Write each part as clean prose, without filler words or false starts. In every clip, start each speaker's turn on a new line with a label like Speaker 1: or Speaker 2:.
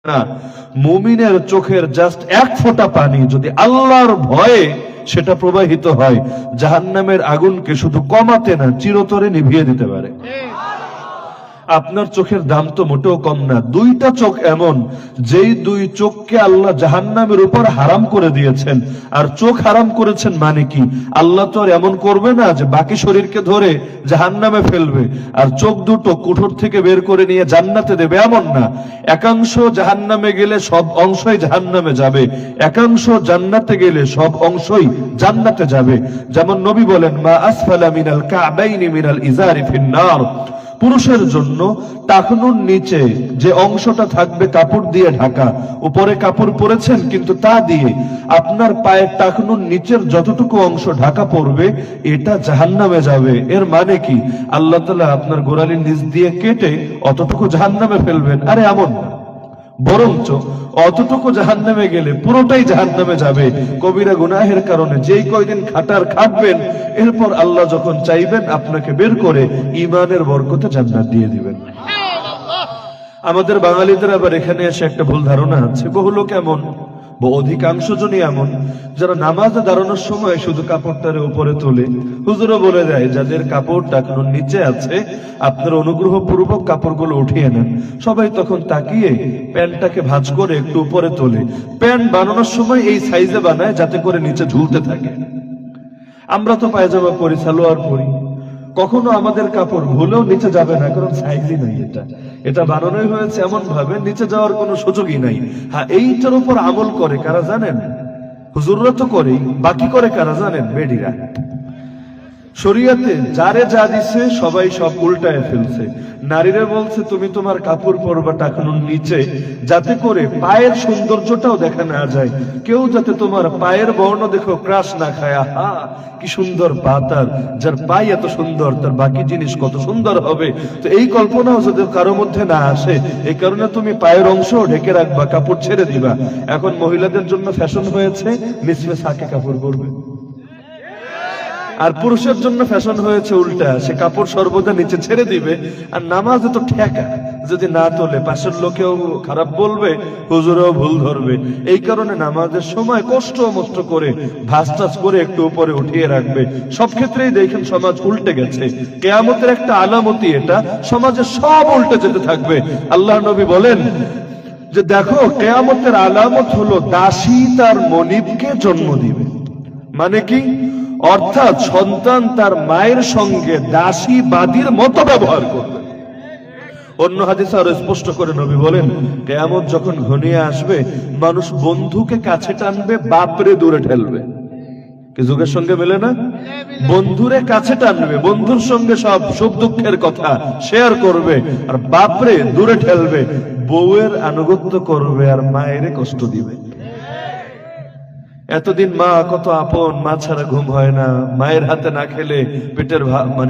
Speaker 1: না, মুমিনের চোখের জাস্ট এক ফোঁটা পানি যদি আল্লাহর ভয়ে সেটা প্রবাহিত হয়, জাহান্নামের আগুনকে শুধু কমাতে না, চিরতরে নিভিয়ে দিতে পারে। আপনার চোখের দাম তো মোটেও কম না। দুইটা চোখ এমন, যেই দুই চোখকে আল্লাহ জাহান্নামের উপর হারাম করে দিয়েছেন। আর চোখ হারাম করেছেন মানে কি? আল্লাহ তো আর এমন করবে না যে বাকি শরীরকে ধরে জাহান্নামে ফেলবে আর চোখ দুটো কুঠোর থেকে বের করে নিয়ে জান্নাতে দেবে, এমন না। একাংশ জাহান্নামে গেলে সব অংশই জাহান্নামে যাবে, একাংশ জান্নাতে গেলে সব অংশই জান্নাতে যাবে। যেমন নবী বলেন, মা আসফালা মিনাল কাবাইনি মিনাল ইজারি ফিন্নার। পুরুষের জন্য টাকনুর নিচে যে অংশটা থাকবে কাপড় দিয়ে ঢাকা, উপরে কাপড় পরেছেন কিন্তু তা দিয়ে আপনার পায়ের টাকনুর নিচের যতটুকু অংশ ঢাকা পড়বে এটা জাহান্নামে যাবে। এর মানে কি? আল্লাহ তাআলা আপনার গোড়ালির নিচ দিয়ে কেটে অতটুকু জাহান্নামে ফেলবেন? আরে এমন না, বরঞ্চ অতটুকু জাহান্নামে গেলে পুরোটাই জাহান্নামে যাবে কবিরা গুনাহের কারণে। যেই কয়দিন খাটবেন, এরপর আল্লাহ যখন চাইবেন আপনাকে বের করে ঈমানের বরকতে জান্নাত দিয়ে দিবেন। আমাদের বাঙালিদের আবার এখানে এসে একটা ভুল ধারণা আছে। বহু লোক এমন, অধিকাংশ জনই এমন, যারা নামাজে দাঁড়ানোর সময় শুধু কাপড়টারে উপরে তোলে। হুজুরও বলে দেয়, যাদের কাপড় টাকনুর নিচে আছে আপনার অনুগ্রহ পূর্বক কাপড়গুলো উঠিয়ে নেন। সবাই তখন তাকিয়ে প্যান্টটাকে ভাঁজ করে একটু উপরে তোলে। প্যান্ট বানানোর সময় এই সাইজে বানায় যাতে করে নিচে ঝুলতে থাকে। আমরা তো পায়জামা পরি, সালোয়ার পরি, কখনো আমাদের কাপড় ভুলেও নিচে যাবে না, কারণ সাইজই নাই। এটা বানানোই হয়েছে এমন ভাবে নিচে যাওয়ার কোনো সুযোগই নাই। হ্যাঁ, এইটার উপর আমল করে কারা জানেন? হুজুররা তো করেই, বাকি করে কারা জানেন? বেডিরা। শরীয়তে যারে যা দিছে সবাই সব উল্টায় ফেলছে। নারীরা বলছে তুমি তোমার কাপড় পরবা টাকনুর নিচে, যাতে করে পায়ের সৌন্দর্যটাও দেখা না যায়, কেউ যাতে তোমার পায়ের বর্ণ দেখো ক্রাশ না খায়। আহা কি সুন্দর পা তার, যার পাই এত সুন্দর তার বাকি জিনিস কত সুন্দর হবে। তো এই কল্পনাও যদি কারো মধ্যে না আসে, এই কারণে তুমি পায়ের অংশ ঢেকে রাখবা, কাপড় ছেড়ে দিবা। এখন মহিলাদের জন্য ফ্যাশন হয়েছে নিচে সাকে কাপড় পরবে, আর পুরুষের জন্য ফ্যাশন হয়েছে উল্টা, সে কাপড় সর্বদা নিচে ছেড়ে দিবে। আর নামাজে তো ঠেকা, যদি না তোলে পাশের লোকেও খারাপ বলবে, হুজুরেও ভুল ধরবে। এই কারণে নামাজের সময় কষ্ট মষ্ট করে ভাঁজ টাজ করে একটু উপরে উঠিয়ে রাখবে। সব ক্ষেত্রেই দেখেন সমাজ উল্টে গেছে। কিয়ামতের একটা আলামতি এটা, সমাজে সব উল্টে যেতে থাকবে। আল্লাহ নবী বলেন যে দেখো, কিয়ামতের আলামত হলো দাসী তার মনিবকে জন্ম দিবে। মানে কি? অর্থাৎ সন্তান তার মায়ের সঙ্গে দাসী বাদীর মতো ব্যবহার করবে। অন্য হাদিসে আরো স্পষ্ট করে নবী বলেন, কিয়ামত যখন ঘনিয়ে আসবে মানুষ বন্ধুকে কাছে টানবে, বাপরে দূরে ঠেলবে। কি যুগের সঙ্গে মেলে না? বন্ধুরে কাছে টানবে, বন্ধুর সঙ্গে সব সুখ দুঃখের কথা শেয়ার করবে, আর বাপরে দূরে ঠেলবে। বউয়ের আনুগত্য করবে আর মায়ের কষ্ট দিবে। এতদিন মা কত আপন, মা ছাড়া ঘুম হয় না, মায়ের হাতে না খেলে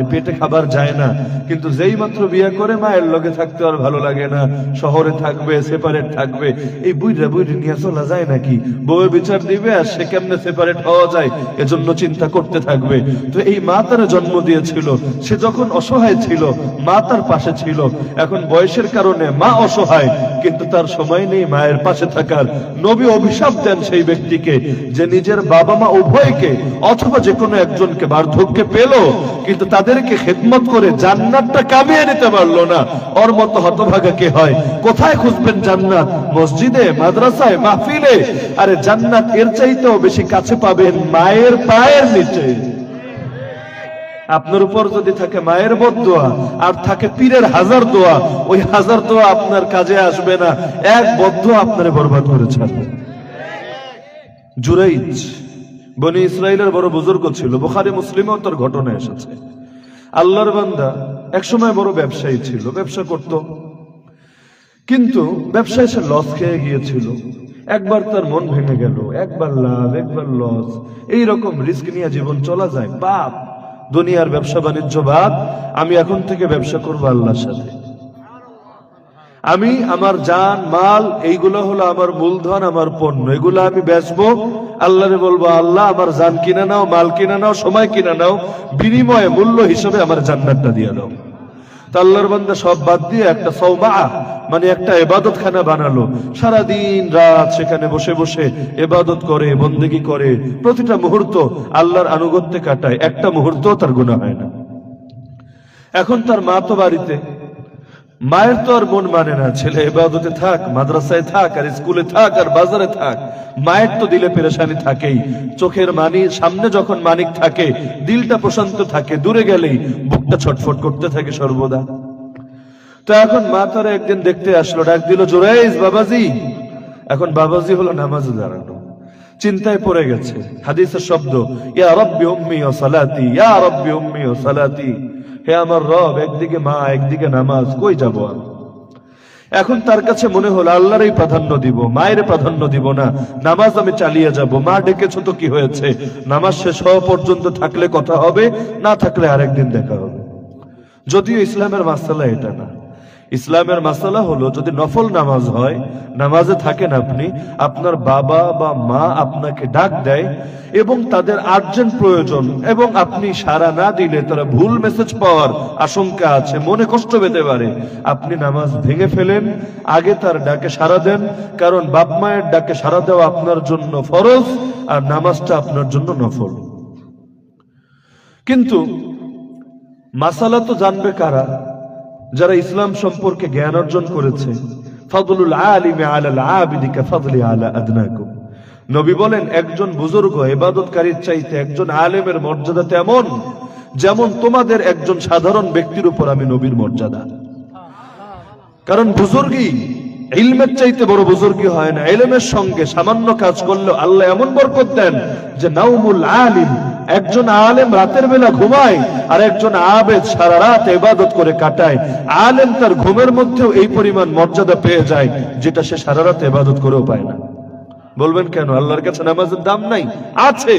Speaker 1: পেটে খাবার যায় না। কিন্তু যেই মাত্র বিয়ে করে মায়ের লগে থাকতে আর ভালো লাগে না, শহরে থাকবে, সেপারেট থাকবে। এই বুইরা নিয়ে চলা যায় নাকি? বউয়ের বিচার দিবে আর সে কেমনে সেপারেট হওয়া যায় এজন্য চিন্তা করতে থাকবে। তো এই মা তার জন্ম দিয়েছিল, সে যখন অসহায় ছিল মা তার পাশে ছিল। এখন বয়সের কারণে মা অসহায়, কিন্তু তার সময় নেই মায়ের পাশে থাকার। নবী অভিশাপ দেন সেই ব্যক্তিকে যে নিজের বাবা মা উভয়কে অথবা যে কোনো একজনকে বার্ধক্যে পেল কিন্তু তাদেরকে খেদমত করে জান্নাতটা কামিয়ে নিতে পারলো না। ওর মতো হতভাগা কে হয়? কোথায় খুঁজবেন জান্নাত? মসজিদে, মাদ্রাসায়, মাহফিলে? আরে জান্নাত এর চাইতেও বেশি কাছে পাবেন মায়ের পায়ের নিচে। আপনার উপর যদি থাকে মায়ের বদদোয়া আর থাকে পীরের হাজার দোয়া, ওই হাজার দোয়া আপনার কাজে আসবে না, এক বদদোয়া আপনারে বরবাদ করে ছাড়বে। জুরাইজ বনি ইসরাইলের বড় বুজুর্গ ছিল, বুখারী মুসলিমেও তার ঘটনা এসেছে। আল্লাহর বান্দা একসময় বড় ব্যবসায়ী ছিল, ব্যবসা করত, কিন্তু ব্যবসায় সে লস খেয়ে গিয়েছিল। একবার তার মন ভেঙে গেল, একবার লাভ একবার লস, এইরকম রিস্ক নিয়ে জীবন চলা যায়। বাপ, দুনিয়ার ব্যবসা বাণিজ্য বাদ, আমি এখন থেকে ব্যবসা করবো আল্লাহর সাথে। আমি আমার জান মাল এইগুলো হলো আমার মূলধন, আমার পণ্য, এগুলো আমি বেচবো। আল্লাহরে বলবো, আল্লাহ আমার জান কিনে নাও, মাল কিনে নাও, সময় কিনে নাও, বিনিময়ে মূল্য হিসেবে আমার জান্নাতটা দিয়ে দাও। তা আল্লাহর বান্দা সব বাদ দিয়ে একটা সওমা মানে একটা ইবাদতখানা বানালো, সারাদিন রাত সেখানে বসে বসে ইবাদত করে, বন্দেগী করে, প্রতিটা মুহূর্ত আল্লাহর আনুগত্যে কাটায়, একটা মুহূর্ত তার গুনাহ হয় না। এখন তার মা তো বাড়িতে, মায়ের তো আর মন মানে না ছেলে ইবাদতে থাক, মাদ্রাসায় থাক, আর স্কুলে থাক, আর বাজারে থাক, মায়ের তো দিলে পেরেশানি থাকেই। চোখের সামনে যখন মানিক থাকে দিলটা প্রশান্ত থাকে, দূরে গেলেই বুকটা ছটফট করতে থাকে সর্বদা। তো এখন মা তারা একদিন দেখতে আসলো, ডাক দিল, জুরাইজ বাবাজি। এখন বাবাজি হলো নামাজে দাঁড়ানো, চিন্তায় পড়ে গেছে। হাদিসের শব্দ, ইয়া রাব্বি উম্মি ওয়া সালাতি, ইয়া রাব্বি উম্মি ওয়া সালাতি, হে আমার রব, একদিকে মা একদিকে নামাজ, কই যাব আমি? এখন তার কাছে মনে হলো আল্লাহরই প্রাধান্য দিব, মায়ের প্রাধান্য দিব না, নামাজ আমি চালিয়ে যাব। মা ডেকেছ তো কি হয়েছে, নামাজ শেষ হওয়া পর্যন্ত থাকলে কথা হবে, না থাকলে আরেকদিন দেখা হবে। যদিও ইসলামের মাসালা এটা না। ইসলামের মাসালা হলো, যদি নফল নামাজ হয়, নামাজে থাকেন আপনি, আপনার বাবা বা মা আপনাকে ডাক দেয় এবং তাদের আর্জেন্ট প্রয়োজন, এবং আপনি সাড়া না দিলে তারা ভুল মেসেজ পাওয়ার আশঙ্কা আছে, মনে কষ্ট পেতে পারে, আপনি নামাজ ভেঙে ফেলেন, আগে তার ডাকে সাড়া দেন। কারণ বাপ মায়ের ডাকে সাড়া দেওয়া আপনার জন্য ফরজ, আর নামাজটা আপনার জন্য নফল। কিন্তু মাসালা তো জানবে কারা? যারা ইসলাম সম্পর্কে জ্ঞান অর্জন করেছে। ফাদলুল আলিমি আলাল আবিদি কাফাদলি আলা আদনাকুম। নবী বলেন, একজন বুজুর্গ ইবাদতকারীর চাইতে একজন আলেমের মর্যাদা তেমন যেমন তোমাদের একজন সাধারণ ব্যক্তির উপর আমি নবীর মর্যাদা। কারণ বুজুর্গী ইলমের চাইতে বড় বুজুর্গী হয় না। ইলমের সঙ্গে সামান্য কাজ করলেও আল্লাহ এমন বরকত দেন যে নাউমুল আলিম, একজন আলেম রাতের বেলা ঘুমায় আর একজন আবেদ সারা রাত ইবাদত করে কাটায়। আলেম তার ঘুমের মধ্যেও এই পরিমাণ মর্যাদা পেয়ে যায় যেটা সে সারা রাত ইবাদত করেও পায় না। বলবেন কেন? আল্লাহর কাছে নামাজের দাম নাই? আছে,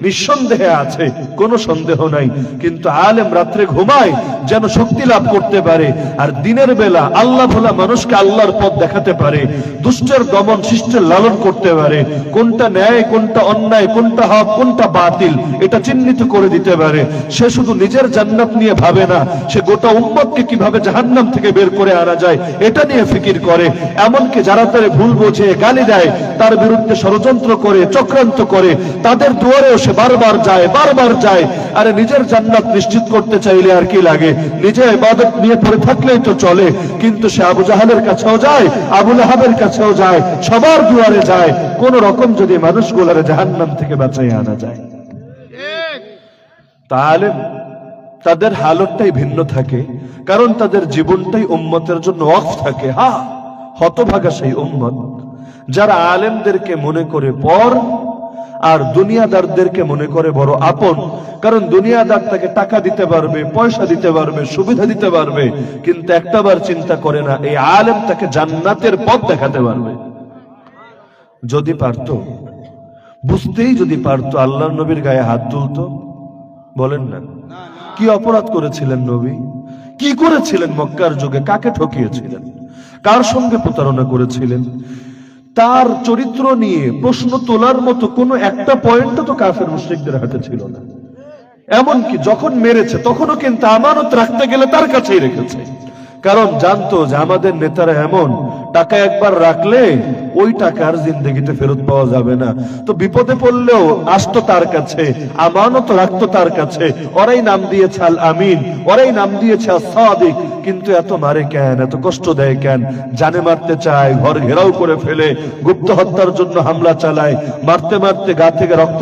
Speaker 1: নিঃসন্দেহে আছে, কোনো সন্দেহ নাই। কিন্তু আলেম রাত্রে ঘুমায় যেন শক্তি লাভ করতে পারে, আর দিনের বেলা আল্লাহ ভোলা মানুষকে আল্লাহর পথ দেখাতে পারে, দুষ্টের দমন শিষ্টের লালন করতে পারে, কোনটা ন্যায় কোনটা অন্যায়, কোনটা হক কোনটা বাতিল এটা চিহ্নিত করে দিতে পারে। সে শুধু নিজের জান্নাত নিয়ে ভাবে না, সে গোটা উম্মতকে কিভাবে জাহান্নাম থেকে বের করে আনা যায় এটা নিয়ে ফিকির করে। এমনকি যারা তারে ভুল বোঝে, গালি দেয়, তার বিরুদ্ধে ষড়যন্ত্র করে, চক্রান্ত করে, তাদের দুয়ারেও সে বারবার যায়। আরে নিজের জান্নাত নিশ্চিত করতে চাইলে আর কি লাগে? নিজে ইবাদত নিয়ে পড়ে থাকলেই তো চলে। কিন্তু সে আবু জাহালের কাছেও যায়, আবু লাহাবের কাছেও যায়, সবার দুয়ারে যায়, কোন রকম যদি মানুষগুলোর জাহান্নাম থেকে বাঁচাই আনা যায়। তাহলে তাদের হালতটাই ভিন্ন থাকে, কারণ তাদের জীবনটাই উম্মতের জন্য ওয়াকফ থাকে। হ্যাঁ, হতভাগা সেই উম্মত যারা আলেমদেরকে মনে করে পর আর দুনিয়াদারদেরকে মনে করে বড় আপন। কারণ দুনিয়াদার তাকে টাকা দিতে পারবে, পয়সা দিতে পারবে, সুবিধা দিতে পারবে, কিন্তু একটাবার চিন্তা করে না এই আলেম তাকে জান্নাতের পথ দেখাতে পারবে। যদি পারতো, বুঝতেই যদি পারতো, আল্লাহর নবীর গায়ে হাত তুলতো? বলেন না, কি অপরাধ করেছিলেন নবী? কি করেছিলেন মক্কার যুগে? কাকে ঠকিয়েছিলেন? কার সঙ্গে প্রতারণা করেছিলেন? তার চরিত্র নিয়ে প্রশ্ন তোলার মতো কোন একটা পয়েন্ট তো কাফের মুশরিকদের হাতে ছিল না। এমনকি যখন মেরেছে তখনও কিন্তু আমানত রাখতে গেলে তার কাছেই রেখেছে, কারণ জানতো যে আমাদের নেতারা এমন, টাকা একবার রাখলে ওই টাকার জিন্দেগিতে ফেরত পাওয়া যাবে না। তো বিপদে পড়লেও আসতো তার কাছে, আমানত রাখতো তার কাছে। ওরাই নাম দিয়েছে আল আমিন, ওরাই নাম দিয়েছে সাদিক। কিন্তু এত মারে কেন, এত কষ্ট দেয় কেন? জানে মারতে চায়, ঘর ঘেরাও করে ফেলে, গুপ্ত হত্যার জন্য হামলা চালায়, মারতে মারতে গা থেকে রক্ত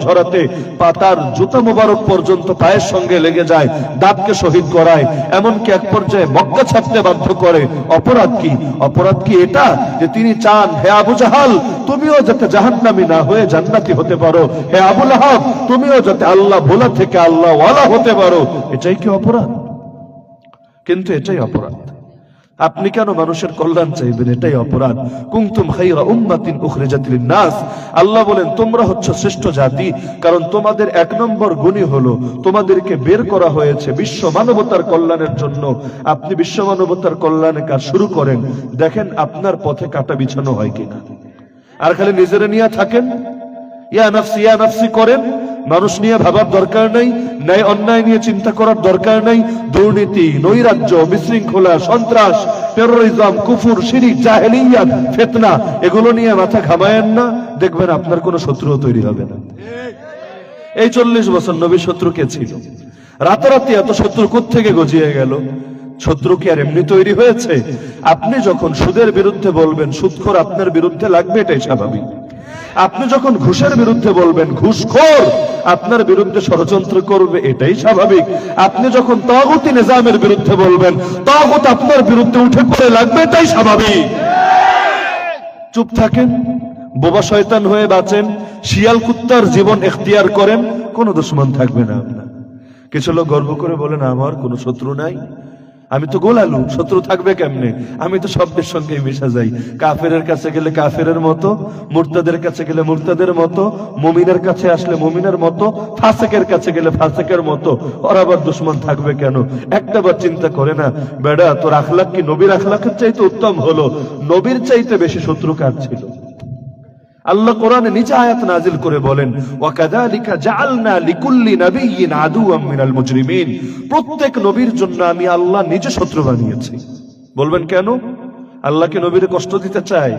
Speaker 1: ঝরাতে পাতার জুতা মোবারক পর্যন্ত পায়ের সঙ্গে লেগে যায়, দাঁতকে শহীদ করায়, এমনকি এক পর্যায়ে মক্কা ছাড়তে বাধ্য করে। অপরাধ কি? অপরাধ কি এটা যে তিনি চান, হে আবু জাহাল তুমিও যাতে জাহান্নামী না হয়ে জান্নাতি হতে পারো, হে আবু লাহাব তুমিও যাতে আল্লাহ ভোলা থেকে আল্লাহ ওয়ালা হতে পারো? এটাই কি অপরাধ? কিন্তু এটাই অপরাধ। আপনি কেন মানুষের কল্যাণ চাইবেন? এটাই অপরাধ। কুনতুম খায়রা উম্মাতিন উখরিজাত লিন-নাস, আল্লাহ বলেন তোমরা হচ্ছে শ্রেষ্ঠ জাতি, কারণ তোমাদের এক নম্বর গুণই হলো তোমাদেরকে বের করা হয়েছে বিশ্ব মানবতার কল্যাণের জন্য। আপনি বিশ্ব মানবতার কল্যাণে কাজ শুরু করেন, দেখেন আপনার পথে কাটা বিছানো হয় কিনা। আর খালি নিজেরা নিয়ে থাকেন, ইয়া নাফসি করেন, মানুষ নিয়ে ভাবার দরকার নাই, ন্যায় অন্যায় নিয়ে চিন্তা করার দরকার নাই। দুর্নীতি, নৈরাজ্য, বিশৃঙ্খলা, সন্ত্রাস, টেরোরিজম, কুফুর, শিরিক, জাহেলিয়াত, ফিতনা, এগুলো নিয়ে মাথা ঘামায়েন না, দেখবেন আপনার কোনো শত্রুও তৈরি হবে না। এই 40 বছর নবীর শত্রু কে ছিল? রাতারাতি এত শত্রু কোত্থেকে গজিয়ে গেল? শত্রু কি আর এমনি তৈরি হয়েছে? আপনি যখন সুদের বিরুদ্ধে বলবেন, সুদখোর আপনার বিরুদ্ধে লাগবে, এটাই স্বাভাবিক। আপনি যখন ঘুষের বিরুদ্ধে বলবেন, ঘুষখোর আপনার বিরুদ্ধে ষড়যন্ত্র করবে, এটাই স্বাভাবিক। আপনি যখন তাগুতি নিজামের বিরুদ্ধে বলবেন, তাগুত আপনার বিরুদ্ধে উঠে পড়ে লাগবে, এটাই স্বাভাবিক। চুপ থাকেন, বোবা শয়তান হয়ে বাঁচেন, শিয়াল কুত্তার জীবন এখতিয়ার করেন, কোনো দুশমন থাকবে না আপনার। কিছু লোক গর্ব করে বলেন, আমার কোনো শত্রু নাই, আমি তো গোলালু, শত্রু থাকবে কেমনে, আমি তো সবের সঙ্গে মিশা যাই। কাফেরের কাছে গেলে কাফেরের মতো, মুরতাদের কাছে গেলে মুরতাদের মতো, মুমিনের কাছে আসলে মুমিনের মতো, ফাসেকের কাছে গেলে ফাসেকের মতো। ওর আবার দুশমন থাকবে কেন? একটাবার চিন্তা করে না, বেড়া তোর আখলাক কি নবীর আখলাকের চাইতে উত্তম হলো? নবীর চাইতে বেশি শত্রু কার ছিল? আল্লাহ কোরআনে নিচে আয়াত নাজিল করে বলেন, ওয়াকাযালিকা জাআলনা লিকুল্লি নাবিয়্যিন আদুওয়াম মিনাল মুজরিমিন। প্রত্যেক নবীর জন্য আমি আল্লাহ নিজে শত্রু বানিয়েছি। বলবেন কেন? আল্লাহকে নবীর কষ্ট দিতে চায়?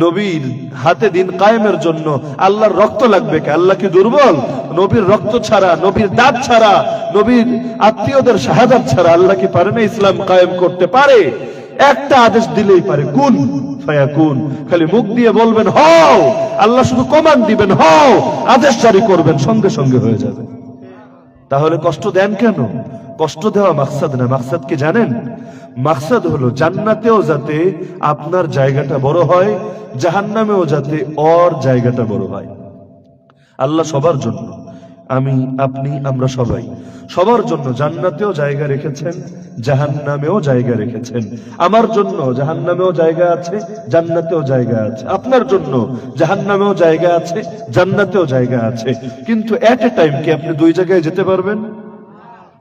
Speaker 1: নবীর হাতে দিন কায়েমের জন্য আল্লাহর রক্ত লাগবে কে? আল্লাহ কি দুর্বল? নবীর রক্ত ছাড়া, নবীর দাঁত ছাড়া, নবীর আত্মীয়দের শাহাদাত ছাড়া আল্লাহ কি পারে না ইসলাম কায়েম করতে? পারে। একটা আদেশ দিলেই পারে, কুন ফায়াকুন। খালি মুখ দিয়ে বলবেন হও, আল্লাহ শুধু কমান্ড দিবেন হও, আদেশ জারি করবেন, সঙ্গে সঙ্গে হয়ে যাবে। তাহলে কষ্ট দেন কেন? কষ্ট দেওয়া মাকসাদ না। মাকসাদ কি জানেন? মাকসাদ হলো জান্নাতেও যাতে আপনার জায়গাটা বড় হয়, জাহান্নামেও যাতে ওর জায়গাটা বড় হয়। আল্লাহ সবার জন্য, আমি, আপনি, আমরা সবাই সবার জন্য জান্নাতেও জায়গা রেখেছেন, জাহান্নামেও জায়গা রেখেছেন। আমার জন্য জাহান্নামেও জায়গা আছে, জান্নাতেও জায়গা আছে। আপনার জন্য জাহান্নামেও জায়গা আছে, জান্নাতেও জায়গা আছে। কিন্তু এট এ টাইম কি আপনি দুই জায়গায় যেতে পারবেন?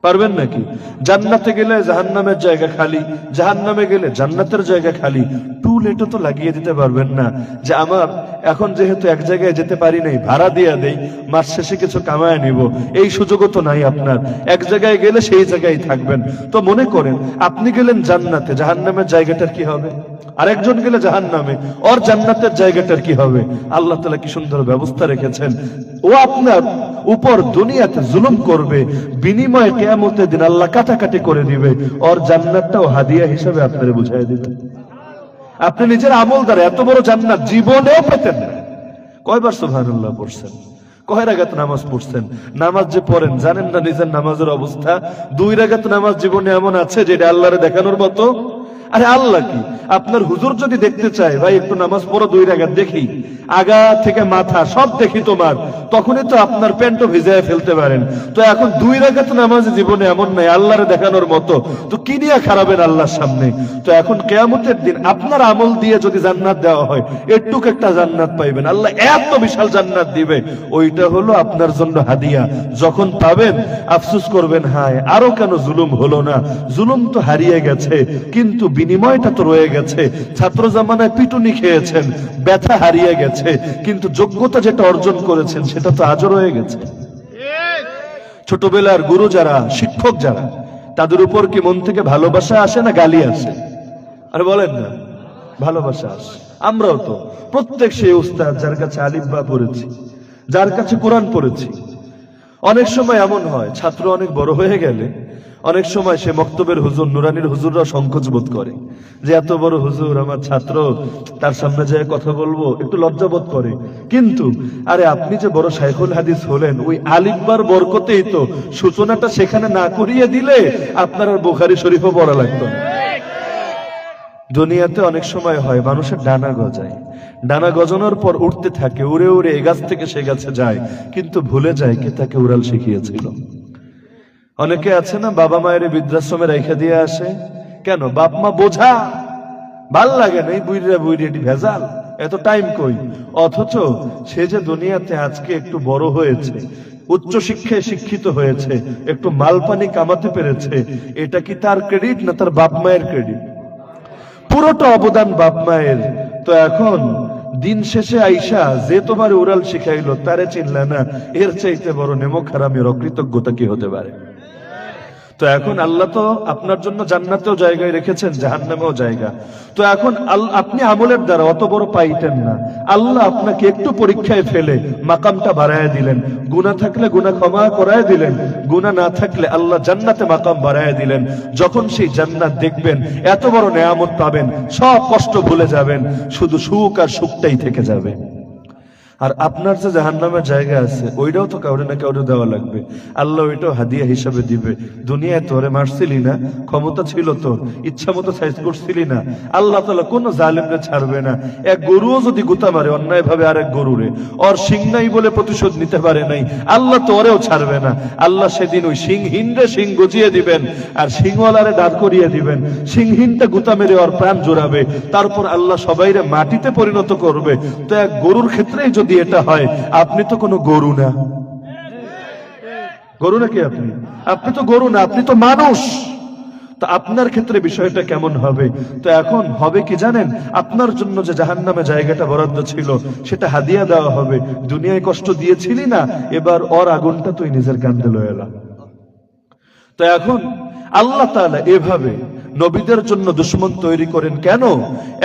Speaker 1: পারবেন নাকি? জান্নাতে গেলে জাহান্নামের জায়গা খালি, জাহান্নামে গেলে জান্নাতের জায়গা খালি। টুল এটা তো লাগিয়ে দিতে পারবেন না যে আমার এখন যেহেতু এক জায়গায় যেতে পারি নাই, ভাড়া দিয়ে দেই, মাস শেষে কিছু কামায় নিব, এই সুযোগও তো নাই আপনার। এক জায়গায় গেলে সেই জায়গায় থাকবেন। তো মনে করেন আপনি গেলেন জান্নাতে, জাহান্নামের জায়গাটার কি হবে? আরেকজন গেলে জাহান্নামে, ওর জান্নাতের জায়গাটার কি হবে? আল্লাহ তাআলা কি সুন্দর ব্যবস্থা রেখেছেন। ও আপনার উপর দুনিয়াতে জুলুম করবে, বিনিময়ে কিয়ামতের দিন আল্লাহ কাটাকাটি করে দিবে, ওর জান্নাতটাও হাদিয়া হিসেবে আপনারে বুঝাই দিবে। আপনি নিজের আমল দ্বারা এত বড় জান্নাত জীবনেও পেতেন না। কয়বার সুবহানাল্লাহ পড়ছেন? কয় রাকাত নামাজ পড়ছেন? নামাজ যে পড়েন জানেন না নিজের নামাজের অবস্থা? 2 রাকাত নামাজ জীবনে এমন আছে যেটা আল্লাহরে দেখানোর মতো। আরে আল্লাহ কি আপনার হুজুর যদি দেখতে চায়, ভাই একটু নামাজ পড়ো 2 রাকাত দেখি, আগা থেকে মাথা সব দেখি তোমার, তখনই তো আপনার প্যান্টও ভিজায় ফেলতে পারেন। তো এখন 2 রাকাত নামাজ জীবনে এমন নাই আল্লাহরে দেখানোর মতো, তো কি নিয়ে খারাপের আল্লাহর সামনে? তো এখন কিয়ামতের দিন আপনার আমল দিয়ে যদি জান্নাত দেওয়া হয়, একটুক একটা জান্নাত পাইবেন, আল্লাহ এত বিশাল জান্নাত দিবে, ওইটা হলো আপনার জন্য হাদিয়া। যখন পাবেন আফসোস করবেন, হায় আরো কেন জুলুম হলো না? জুলুম তো হারিয়ে গেছে, কিন্তু বিনিময়টা তো রয়ে গেছে। ছাত্র জামানায় পিটুনি খেয়েছেন, ব্যথা হারিয়ে গেছে, কিন্তু যোগ্যতা যেটা অর্জন করেছেন সেটা তো আজও রয়ে গেছে। ছোটবেলার গুরু যারা, শিক্ষক যারা, তাদের উপর কি মন থেকে ভালোবাসা আসে না গালি আসে? আরে বলেন না, ভালোবাসা আসে। আমরাও তো প্রত্যেক সেই উস্তাদ যার কাছে আলিফ বা পড়েছি, যার কাছে কোরআন পড়েছি, অনেক সময় এমন হয় ছাত্র অনেক বড় হয়ে গেলে অনেক সময় সে মক্তবের হুজুর, নুরানির হুজুররা সংকোচ বোধ করে যে এত বড় হুজুর আমার ছাত্র, তার সামনে যেয়ে কথা বলবো, একটু লজ্জা বোধ করে। কিন্তু আরে আপনি যে বড় শাইখুল হাদিস হলেন, ওই আলিফবার বরকতেই তো সূচনাটা সেখানে না করিয়ে দিলে আপনার আর বুখারী শরীফও পড়া লাগতো না। দুনিয়াতে অনেক সময় হয় মানুষের ডানা গজায়, ডানা গজানোর পর উঠতে থাকে, উড়ে উড়ে এ গাছ থেকে সে গাছে যায়, কিন্তু ভুলে যায় কে তাকে উড়াল শিখিয়েছিল। অনেকে আছে না বাবা মায়ের বৃদ্ধাশ্রমে রেখে দিয়ে আসে, কেন? বাপ মা বোঝা, ভাল লাগে না, এই বুইরা বুইরি ভেজাল, এত টাইম কই? অথচ সে যে দুনিয়াতে আজকে একটু বড় হয়েছে, উচ্চ শিক্ষায় শিক্ষিত হয়েছে, একটু মালপানি কামাতে পেরেছে, এটা কি তার ক্রেডিট না তার বাপ মায়ের ক্রেডিট? পুরোটা অবদান বাপ মায়ের। তো এখন দিন শেষে আইসা যে তোমার উড়াল শিখাইলো তারে চিনলা না, এর চাইতে বড় নেমক হারামের অকৃতজ্ঞতা কি হতে পারে? তো এখন আল্লাহ তো আপনার জন্য জান্নাতেও জায়গায় রেখেছেন, জাহান্নামেও জায়গা। তো এখন আপনি আমলের দ্বারা অত বড় পাইতেন না, আল্লাহ আপনাকে একটু পরীক্ষায় ফেলে মাকামটা বাড়ায় দিলেন। গুনাহ থাকলে গুনাহ ক্ষমা করায় দিলেন, গুনাহ না থাকলে আল্লাহ জান্নাতে মাকাম বাড়ায় দিলেন। যখন সেই জান্নাত দেখবেন, এত বড় নেয়ামত পাবেন, সব কষ্ট ভুলে যাবেন, শুধু সুখ আর সুখটাই থেকে যাবে। আর আপনার যে জাহান্নামের জায়গা আছে, ওইটাও তো কাউরে না কাউরে দেওয়া লাগবে। আল্লাহ ওইটাও হাদিয়া হিসাবে দিবে। দুনিয়ায় তোরে মারছিলি না, ক্ষমতা ছিল তোর, ইচ্ছা মতো সাইজ করছিলি না, আল্লাহ তাআলা কোনো জালেমরে ছাড়বে না। এক গরুও যদি গুতা মারে অন্যায় ভাবে আরেক গরুরে, ওর শিং নাই বলে প্রতিশোধ নিতে পারে নাই, আল্লাহ তোরেও ছাড়বে না। আল্লাহ সেদিন ওই সিংহীনরে সিং গজিয়ে দিবেন, আর সিংওয়ালারে দাঁড় করিয়ে দিবেন। সিংহীনটা গুতা মেরে ওর প্রাণ জোড়াবে, তারপর আল্লাহ সবাইরে মাটিতে পরিণত করবে। তো এক গরুর ক্ষেত্রেই যদি এটা হয়, আপনি তো কোনো গরু না। গরু নাকি আপনি? আপনি তো গরু না, আপনি তো মানুষ। তো আপনার ক্ষেত্রে বিষয়টা কেমন হবে? তো এখন হবে কি জানেন, আপনার জন্য যে জাহান্নামে জায়গাটা বরাদ্দ ছিল সেটা হাদিয়া দেওয়া হবে। দুনিয়ায় কষ্ট দিয়েছিলি না, এবার ওর আগুনটা তুই নিজের কাঁধে লয়ে এলা। তো এখন আল্লাহ তাআলা এভাবে নবীদের জন্য দুশমন তৈরি করেন কেন?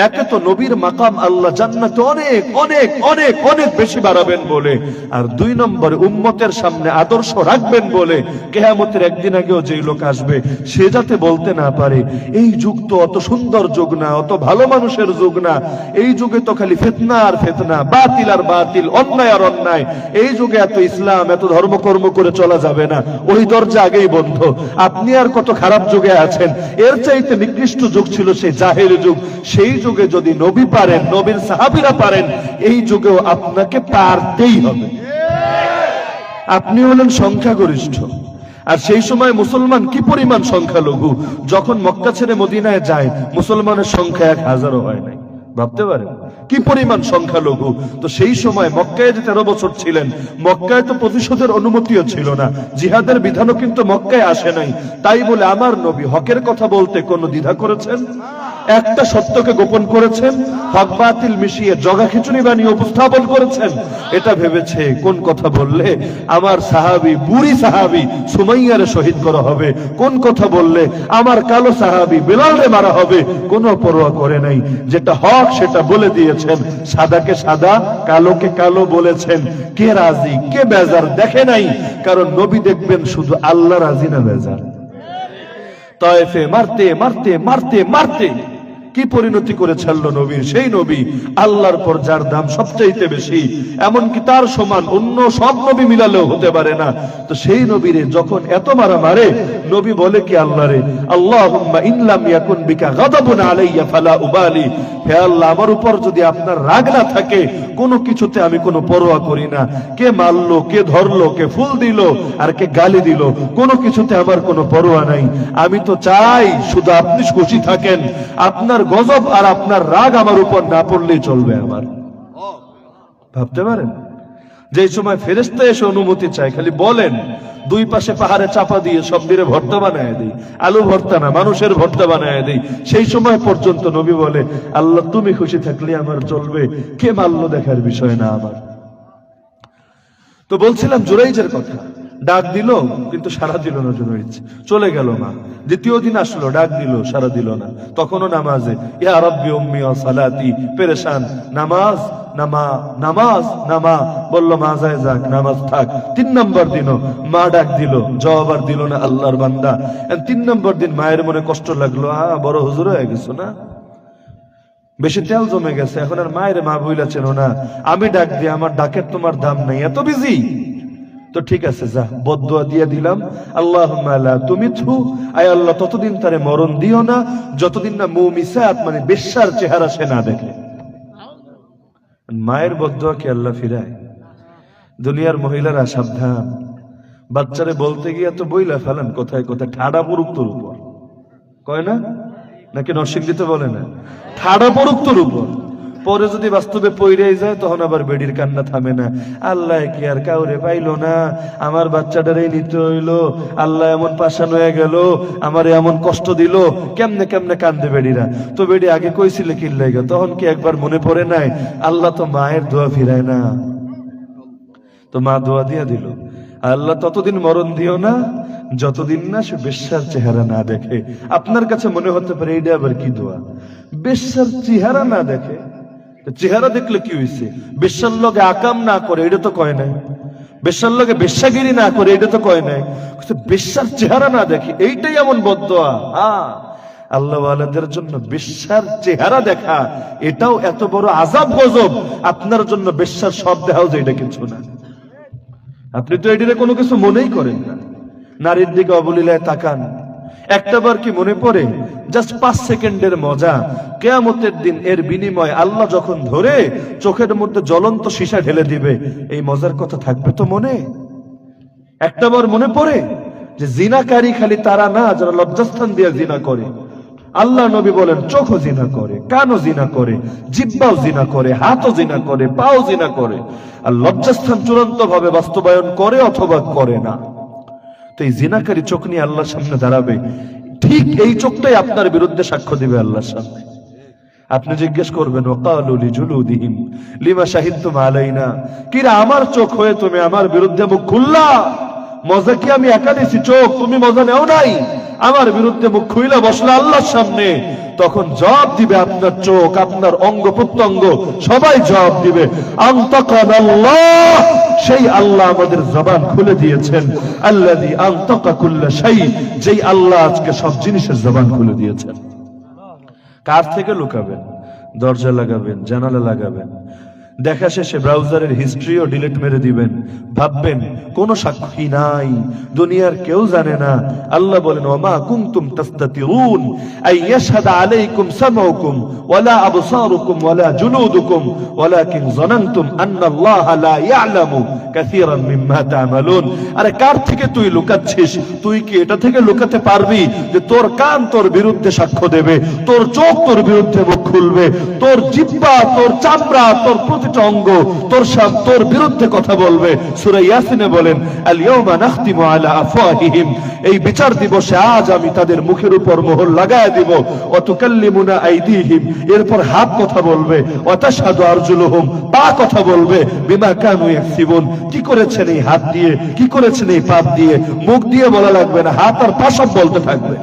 Speaker 1: একে তো নবীর মাকাম আল্লাহ জান্নাতে অনেক অনেক অনেক অনেক বেশি বাড়াবেন বলে, আর দুই নম্বরে উম্মতের সামনে আদর্শ রাখবেন বলে। কিয়ামতের একদিন আগেও যেই লোক আসবে, সে যাতে বলতে না পারে এই যুগ তো অত সুন্দর যুগ না, অত ভালো মানুষের যুগ না, এই যুগে তো খালি ফিতনা আর ফিতনা, বাতিল আর বাতিল, অন্যায় আর অন্যায়, এই যুগে এত ইসলাম এত ধর্মকর্ম করে চলা যাবে না, ওই দরজা আগেই বন্ধ। আপনি আর কত খারাপ যুগে আছেন, এর চাইতে নিকৃষ্ট যুগ ছিল সেই জাহেলি যুগ। সেই যুগে যদি নবী পারেন, নবীর সাহাবীরা পারেন, এই যুগেও আপনাকে পারতেই হবে। আপনি হলেন সংখ্যাগরিষ্ঠ, আর সেই সময় মুসলমান কি পরিমাণ সংখ্যালঘু। যখন মক্কা ছেড়ে মদিনায় যায়, মুসলমানের সংখ্যা 1000ও হয় নাই। ভাবতে পারেন কি পরিমাণ সংখ্যালঘু। তো সেই সময় মক্কায় যে 13 বছর ছিলেন, মক্কায় তো প্রতিশোধের অনুমতিও ছিল না, জিহাদের বিধানও কিন্তু মক্কায় আসে নাই। তাই বলে আমার নবী হকের কথা বলতে কোনো দ্বিধা করেছেন? একটা সত্যকে গোপন করেছেন, হক বাতিল মিশিয়ে জগা খিচুড়ি বানিয়ে উপস্থাপন করেছেন। এটা ভেবেছে কোন কথা বললে আমার সাহাবী, বুড়ি সাহাবী সুমাইয়ারে শহীদ করা হবে, কোন কথা বললে আমার কালো সাহাবী বেলালে মারা হবে, কোনো পরোয়া করে নাই। যেটা হক সেটা বলে দিয়েছেন, সাদাকে সাদা কালোকে কালো বলেছেন। কে রাজি কে বেজার দেখে নাই, কারণ নবী দেখবেন শুধু আল্লাহ রাজি না বেজার। তায়েফে মারতে মারতে মারতে মারতে কি পরিণতি করে ছাড়লো নবীর? সেই নবী আল্লাহর পর যার দাম সবচাইতে বেশি, এমনকি তার সমান অন্য সব নবী মিলালেও হতে পারে না। তো সেই নবীরে যখন এত মারা মারে, নবী বলে কি আল্লাহরে, আল্লাহুম্মা ইন লাম ইয়াকুন বিকা গাদাবুন আলাইয়া ফালা উবালি, হে আল্লাহ আমার উপর যদি আপনার রাগ না থাকে, কোনো কিছুতে আমি কোনো পরোয়া করি না। কে মারলো, কে ধরলো, কে ফুল দিল আর কে গালি দিল, কোনো কিছুতে আমার কোনো পরোয়া নাই। আমি তো চাই শুধু আপনি খুশি থাকেন, আপনার গজব আর আপনার রাগ আমার উপর না পড়লেই চলবে আমার। ভাবতে পারেন যে সময় ফেরেশতা এসে অনুমতি চায়, খালি বলেন, দুই পাশে পাহাড়ে চাপা দিয়ে সব দিনে ভর্তা বানায় দেই, আলু ভর্তা না মানুষের ভর্তা বানায় দেই। সেই সময় পর্যন্ত নবী বলে, আল্লাহ তুমি খুশি থাকলে আমার চলবে, কে মারলো দেখার বিষয় না আমার। তো বলছিলাম জুরাইজের কথা, ডাক দিল কিন্তু সারা দিল না, জুরাইজ চলে গেল না। দ্বিতীয় দিন আসলো, ডাক দিল, সারা দিল না। তখনও নামাজে, ইয়া রাব্বি উম্মি ওয়া সালাতি, পেরেশান, নামাজ নামা নামাজ নামা, বলল মা যায় যাক, নামাজ থাক। 3 নম্বর দিনও মা ডাক দিল, জবাব আর দিল না আল্লাহর বান্দা। 3 নম্বর দিন মায়ের মনে কষ্ট লাগলো, বড় হুজুর হয়ে গেছো না, বেশি তেল জমে গেছে, এখন আর মায়ের মা বইলা চেনো না, আমি ডাক দিই, আমার ডাকের তোমার দাম নাই, এত বিজি। তো ঠিক আছে, যা, বদদুয়া দিয়ে দিলাম, আল্লাহুম্মা লা তুমিতহু, আয় আল্লাহ ততদিন তারে মরণ দিও না যতদিন না মুমিসাত মানে বেশ্যার চেহারা সে না দেখে। মায়ের বদদুয়া কে আল্লাহ ফিরায়? দুনিয়ার মহিলারা সাবধান, বাচ্চারে বলতে গিয়ে তো বইলা ফেলেন কোথায় কোথায়, ঠাডা পড়ুক তোর উপর, কয় না নাকি নরসিংদীতে বলে না, ঠাডা পড়ুক তোর উপর। পরে যদি বাস্তবে পইড়াই যায় তখন আবার বেডির কান্না থামে না, আল্লাহ কি আর কাউরে পাইলো না, আমার বাচ্চাটারে নিতে হইলো, আল্লাহ এমন পাশান হয়ে গেল, আমার এমন কষ্ট দিল, কেমনে কেমনে কান্দে বেডিরা। তো বেডি আগে কইছিলে কি লাগে, তখন কি একবার মনে পড়ে নাই আল্লাহ তো মায়ের দোয়া ফিরায় না, তো মা দোয়া দিয়া দিল, আল্লাহ ততদিন মরণ দিও না যতদিন না সে বেশ্যার চেহারা না দেখে। আপনার কাছে মনে হতে পারে এইটা আবার কি দোয়া, বেশ্যার চেহারা না দেখে, চেহারা দেখলে কি হয়েছে, বেশ্যার লগে আকাম না করে এটা তো কয় নাই, বেশ্যার লগে বেশ্যাগিরি না করে এটা তো কয় নাই, বেশ্যার চেহারা না দেখে, এইটাই এমন বদদোয়া। আল্লাহ ওয়ালাদের জন্য বেশ্যার চেহারা দেখা এটাও এত বড় আযাব গজব, আপনার জন্য বেশ্যার সব দেখাও যে এটা কিছু না, আপনি তো এটিরে কোনো কিছু মনেই করেন না। নারীর দিকে অবলীলায় তাকান, একটাবার কি মনে পড়ে জাস্ট 5 সেকেন্ডের মজা, কিয়ামতের দিন এর বিনিময় আল্লাহ যখন ধরে চোখের মধ্যে জ্বলন্ত সীসা ঢেলে দিবে, এই মজার কথা থাকবে তো মনে? একটাবার মনে পড়ে যে জিনাকারী খালি তারা না যারা লজ্জাস্থান দিয়ে জিনা করে, আল্লাহ নবী বলেন চোখও জিনা করে, কানও জিনা করে, জিহ্বাও জিনা করে, হাতও জিনা করে, পাও জিনা করে, আর লজ্জাস্থান চূড়ান্ত ভাবে বাস্তবায়ন করে অথবা করে না। তো এই জিনাকারী চোখ নিয়ে আল্লাহর সামনে দাঁড়াবে, ঠিক এই চোখটাই আপনার বিরুদ্ধে সাক্ষ্য দিবে আল্লাহর সামনে। আপনি জিজ্ঞেস করবেন ওয়াকালু লিজুলুদিহিম লিমা শাহিদতুম আলাইনা, কিরা আমার চোখ হয়ে তুমি আমার বিরুদ্ধে মুখ খুললা? মজা কি আমি একা দিছি চোখ, তুমি মজা নেও নাই? আমার বিরুদ্ধে মুখ খুইলা বসলে আল্লাহর সামনে, তখন জবাব দিবে আপনার চোখ, আপনার অঙ্গ প্রত্যঙ্গ সবাই জবাব দিবে আনতাকানাল্লাহ, সেই আল্লাহ আমাদের জবান খুলে দিয়েছেন, আল্লাযী আনতাকা কুল্লা শাই, যেই আল্লাহ আজকে সব জিনিসের জবান খুলে দিয়েছেন। কার থেকে লুকাবেন? দরজা লাগাবেন, জানালা লাগাবেন, দেখা শেষে ব্রাউজারের হিস্ট্রিও ডিলিট মেরে দিবেন, ভাববেন কোন সাক্ষী নাই, দুনিয়ার কেউ জানে না। আল্লাহ বলেন ওয়ামা কুনতুম তাস্তাতিউন আই ইয়াশহাদা আলাইকুম সামউকুম ওয়ালা আবসারুকুম ওয়ালা জুলুদুকুম ওয়ালাকিন যানানতুম আন্নাল্লাহা লা ইয়ালামু কাসীরান মিম্মা তা'মালুন। আরে কার থেকে তুই লুকাচ্ছিস? তুই কি এটা থেকে লুকাতে পারবি যে তোর কান তোর বিরুদ্ধে সাক্ষ্য দেবে, তোর চোখ তোর বিরুদ্ধে মুখ খুলবে, তোর জিহ্বা, তোর চামড়া, তোর প্রতিটা অঙ্গ তোর বিরুদ্ধে কথা বলবে? সূরা ইয়াসিনে বলেন আল ইয়াউমা নাখতিমু আলা আফওয়াহিহিম, এই বিচার দিবসে আজ আমি তাদের মুখের উপর মোহর লাগায় দিব, ওয়া তুকাল্লিমুনা আইদিহিম, এরপর হাত কথা বলবে, ওয়া তাশহাদু আরজুলুহুম, পা কথা বলবে, বিমা কানু ইয়াকসিবুন, কি করেছেন এই হাত দিয়ে, কি করেছেন এই পাপ দিয়ে। মুখ দিয়ে বলা লাগবে না, হাত আর পা সব বলতে থাকবে।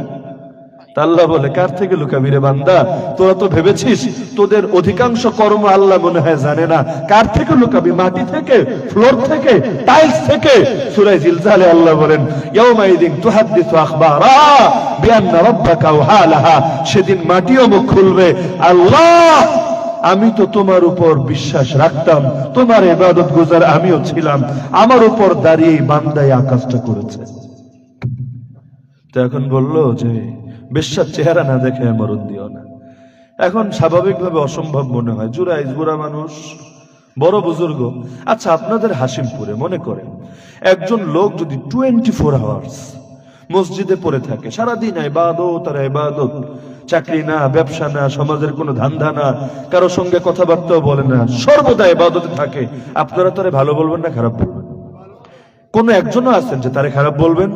Speaker 1: আল্লাহ বলে কার থেকে লুকাবি রে বান্দা? তোরা তো ভেবেছিস তোদের অধিকাংশ কর্ম আল্লাহ মনে হয় জানে না। কার থেকে লুকাবি? মাটি থেকে, ফ্লোর থেকে, টাইলস থেকে। সূরা জিলজালে আল্লাহ বলেন ইয়াউমাইদিন তুহাদ্দিসু আখবারা বিআন্না রাব্বাকা ওয়াহালাহা, সেদিন মাটিও মুখ খুলবে, আল্লাহ আমি তো তোমার উপর বিশ্বাস রাখতাম, তোমার ইবাদত গুজার আমিও ছিলাম, আমার উপর দাঁড়িয়ে বান্দায় আকাশটা করেছে। তো এখন বললো যে বেশ্যার চেহারা না দেখে মরণ দিও না। এখন স্বাভাবিকভাবে অসম্ভব মনে হয়, জুরাইজ বুড়া মানুষ, বড় বুজুর্গ। আচ্ছা আপনাদের হাসিমপুরে মনে করেন একজন লোক যদি 24 আওয়ার্স মসজিদে পড়ে থাকে, সারাদিন ইবাদত আর ইবাদত, চাকরি না, ব্যবসা না, সমাজের কোনো ধান্দা না, কারো সঙ্গে কথাবার্তাও বলে না, সর্বদা ইবাদতে থাকে, আপনারা তারে ভালো বলবেন না খারাপ বলবেন? কোন একজনও আছেন যে তারে খারাপ বলবেন?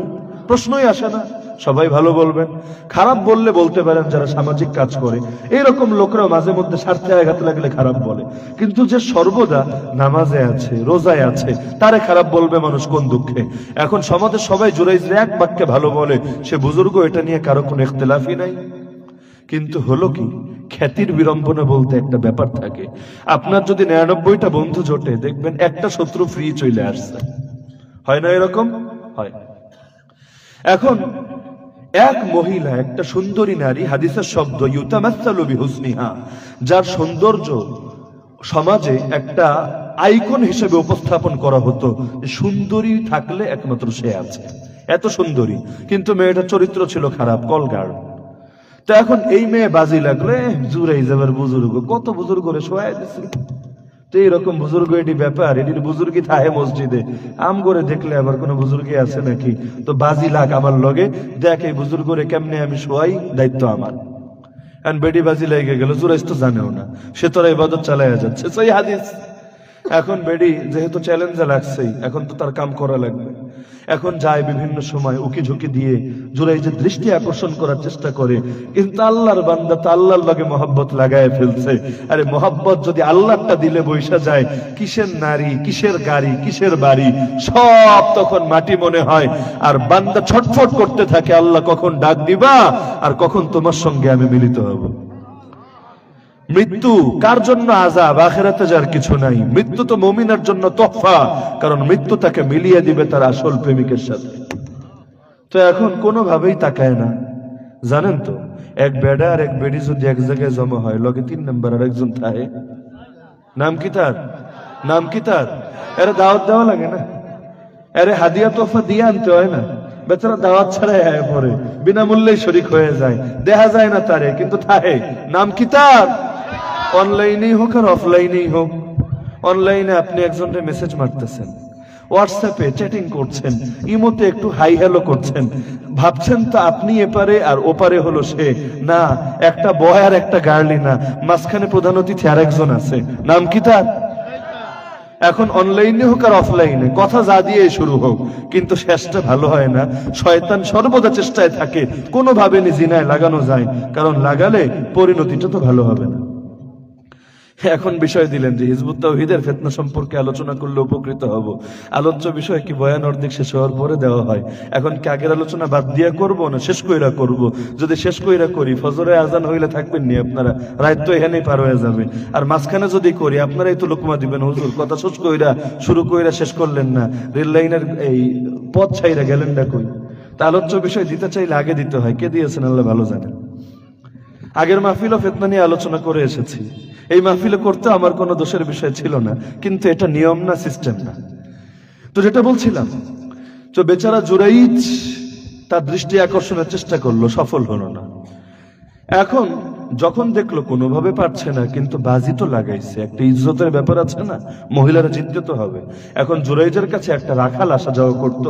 Speaker 1: প্রশ্নই আসে না, সবাই ভালো বলবেন। খারাপ বললে বলতে পারেন যারা সামাজিক কাজ করে, এইরকম লোকরা মাঝে মধ্যে স্বার্থে আঘাত লাগলে খারাপ বলে, কিন্তু যে সর্বদা নামাজে আছে, রোজায় আছে, তারে খারাপ বলবে মানুষ কোন দুঃখে? এখন সমাজে সবাই জুরাইজরে এক বাক্যে ভালো বলে, সে বুজুর্গ, এটা নিয়ে কারো কোনো ইখতিলাফই নাই। কিন্তু হলো কি, খ্যাতির বিড়ম্বনা বলতে একটা ব্যাপার থাকে। আপনার যদি 99টা বন্ধু জোটে, দেখবেন একটা শত্রু ফ্রি চলে আসছে, হয় না? এরকম হয়। এখন এক মহিলা, একটা সুন্দরী নারী, হাদিসের শব্দ ইউতামাসসালু বিহুসনিহা, যার সৌন্দর্য সমাজে একটা আইকন হিসেবে উপস্থাপন করা হতো, সুন্দরী থাকলে একমাত্র সে আছে, এত সুন্দরী, কিন্তু মেয়েটার চরিত্র ছিল খারাপ, কলগার। তো এখন এই মেয়ে বাজি লাগলে জুরাই যাবার বুজুর্গ, কত বুজুর্গ করে শোয়াই দিছে। তো এইরকম বুজুর্গ এটি ব্যাপার, এটির বুজুর্গি থাকে মসজিদে, আম করে দেখলে আবার কোন বুজুর্গি আছে নাকি? তো বাজি লাগ আমার লগে, দেখ এই বুজুর্গরে কেমনে আমি শোয়াই, দায়িত্ব আমার। বেডিবাজি লেগে গেল, জুরাইজ তো জানেও না, সে তোরা ইবাদত চালাইয়া যাচ্ছে, সেই হাদিস। এখন বেডি যেহেতু চ্যালেঞ্জে লাগছেই, এখন তো তার কাম করা লাগবে। এখন যায় বিভিন্ন সময় উকি ঝুঁকি দিয়ে জুরাইজের দৃষ্টি আকর্ষণ করার চেষ্টা করে, কিন্তু আল্লাহর বান্দা তো আল্লাহর লগে মহব্বত লাগায় ফেলছে। আরে মহব্বত যদি আল্লাহটা দিলে বৈশা যায়, কিসের নারী, কিসের গাড়ি, কিসের বাড়ি, সব তখন মাটি মনে হয়। আর বান্দা ছটফট করতে থাকে, আল্লাহ কখন ডাক দিবা আর কখন তোমার সঙ্গে আমি মিলিত হব। মৃত্যু কার জন্য আযাব? আখিরাতে যার কিছু নাই। মৃত্যু তো মুমিনের জন্য তোহফা, কারণ মৃত্যু তাকে মিলিয়ে দিবে তার আসল প্রেমিকের সাথে। তো এখন কোনোভাবেই তাকায় না। জানেন তো, এক বেডা আর এক বেডি যদি এক জায়গায় জমা হয়, লগে 3 নাম্বার আর একজন থাকে, নাম কি তার? নাম কি তার? আরে দাওয়াত দেওয়া লাগে না? আরে হাদিয়া তোহফা দিয়ে আনতে হয় না? বেচারা দাওয়াত ছাড়াই আয় পরে, বিনামূল্যে শরীক হয়ে যায়, দেখা যায় না তারে, কিন্তু থাকে। নাম কি তার? অনলাইনেই হোক আর অফলাইনেই হোক। অনলাইনে আপনি একজনকে মেসেজ মারতেছেন, হোয়াটসঅ্যাপে চ্যাটিং করছেন, ইমোতে একটু হাই হ্যালো করছেন, ভাবছেন তো আপনি এপারে আর ওপারে হলো সে। না, একটা বয় আর একটা গার্লি না, মাঝখানে প্রধান অতিথি আর একজন আছে। নাম কি তার? এখন অনলাইনে হোক আর অফলাইনে কথা যা দিয়ে শুরু হোক, কিন্তু শেষটা ভালো হয় না। শয়তান সর্বদা চেষ্টায় থাকে কোনোভাবে জিনায় লাগানো যায়, কারণ লাগালে পরিণতিটা তো ভালো হবে না। এখন বিষয় দিলেন যে হিজবুত তাওহীদের ফিতনা সম্পর্কে আলোচনা করলে উপকৃত হব। আলোচ্য বিষয় কি বয়ান অর্ধেক শেষ হওয়ার পরে দেওয়া হয়। এখন কি আগের আলোচনা বাদ দিয়া করব না শেষ কইরা করব? যদি শেষ কইরা করি, ফজরে আজান হইলে থাকবেন নি আপনারা, রাত তো এখানেই পার হয়ে যাবে। আর মাঝখানে যদি করি, আপনারাই তো লোকমা দিবেন, হুজুর কথা শেষ কইরা শুরু কইরা শেষ করলেন না, রেল লাইনের এই পথ ছাইরা গেলেন না কই? তা আলোচ্য বিষয় দিতে চাইলে আগে দিতে হয়। কে দিয়েছেন আল্লাহ ভালো জানেন। আগের মাহফিলও ফিতনা নিয়ে আলোচনা করে এসেছি। এই মাহফিলে করতে আমার কোনো দোষের বিষয় ছিল না, কিন্তু এটা নিয়ম না, সিস্টেম না। তো যেটা বলছিলাম, তো বেচারা জুরাইজ তার দৃষ্টি আকর্ষণের চেষ্টা করলো, সফল হলো না। এখন যখন দেখলো কোনোভাবে পারছে না, কিন্তু বাজি তো লাগাইছে, একটা ইজ্জতের ব্যাপার আছে না, মহিলারা জিততে তো হবে। এখন জুরাইজের কাছে একটা রাখাল আসা যাওয়া করত,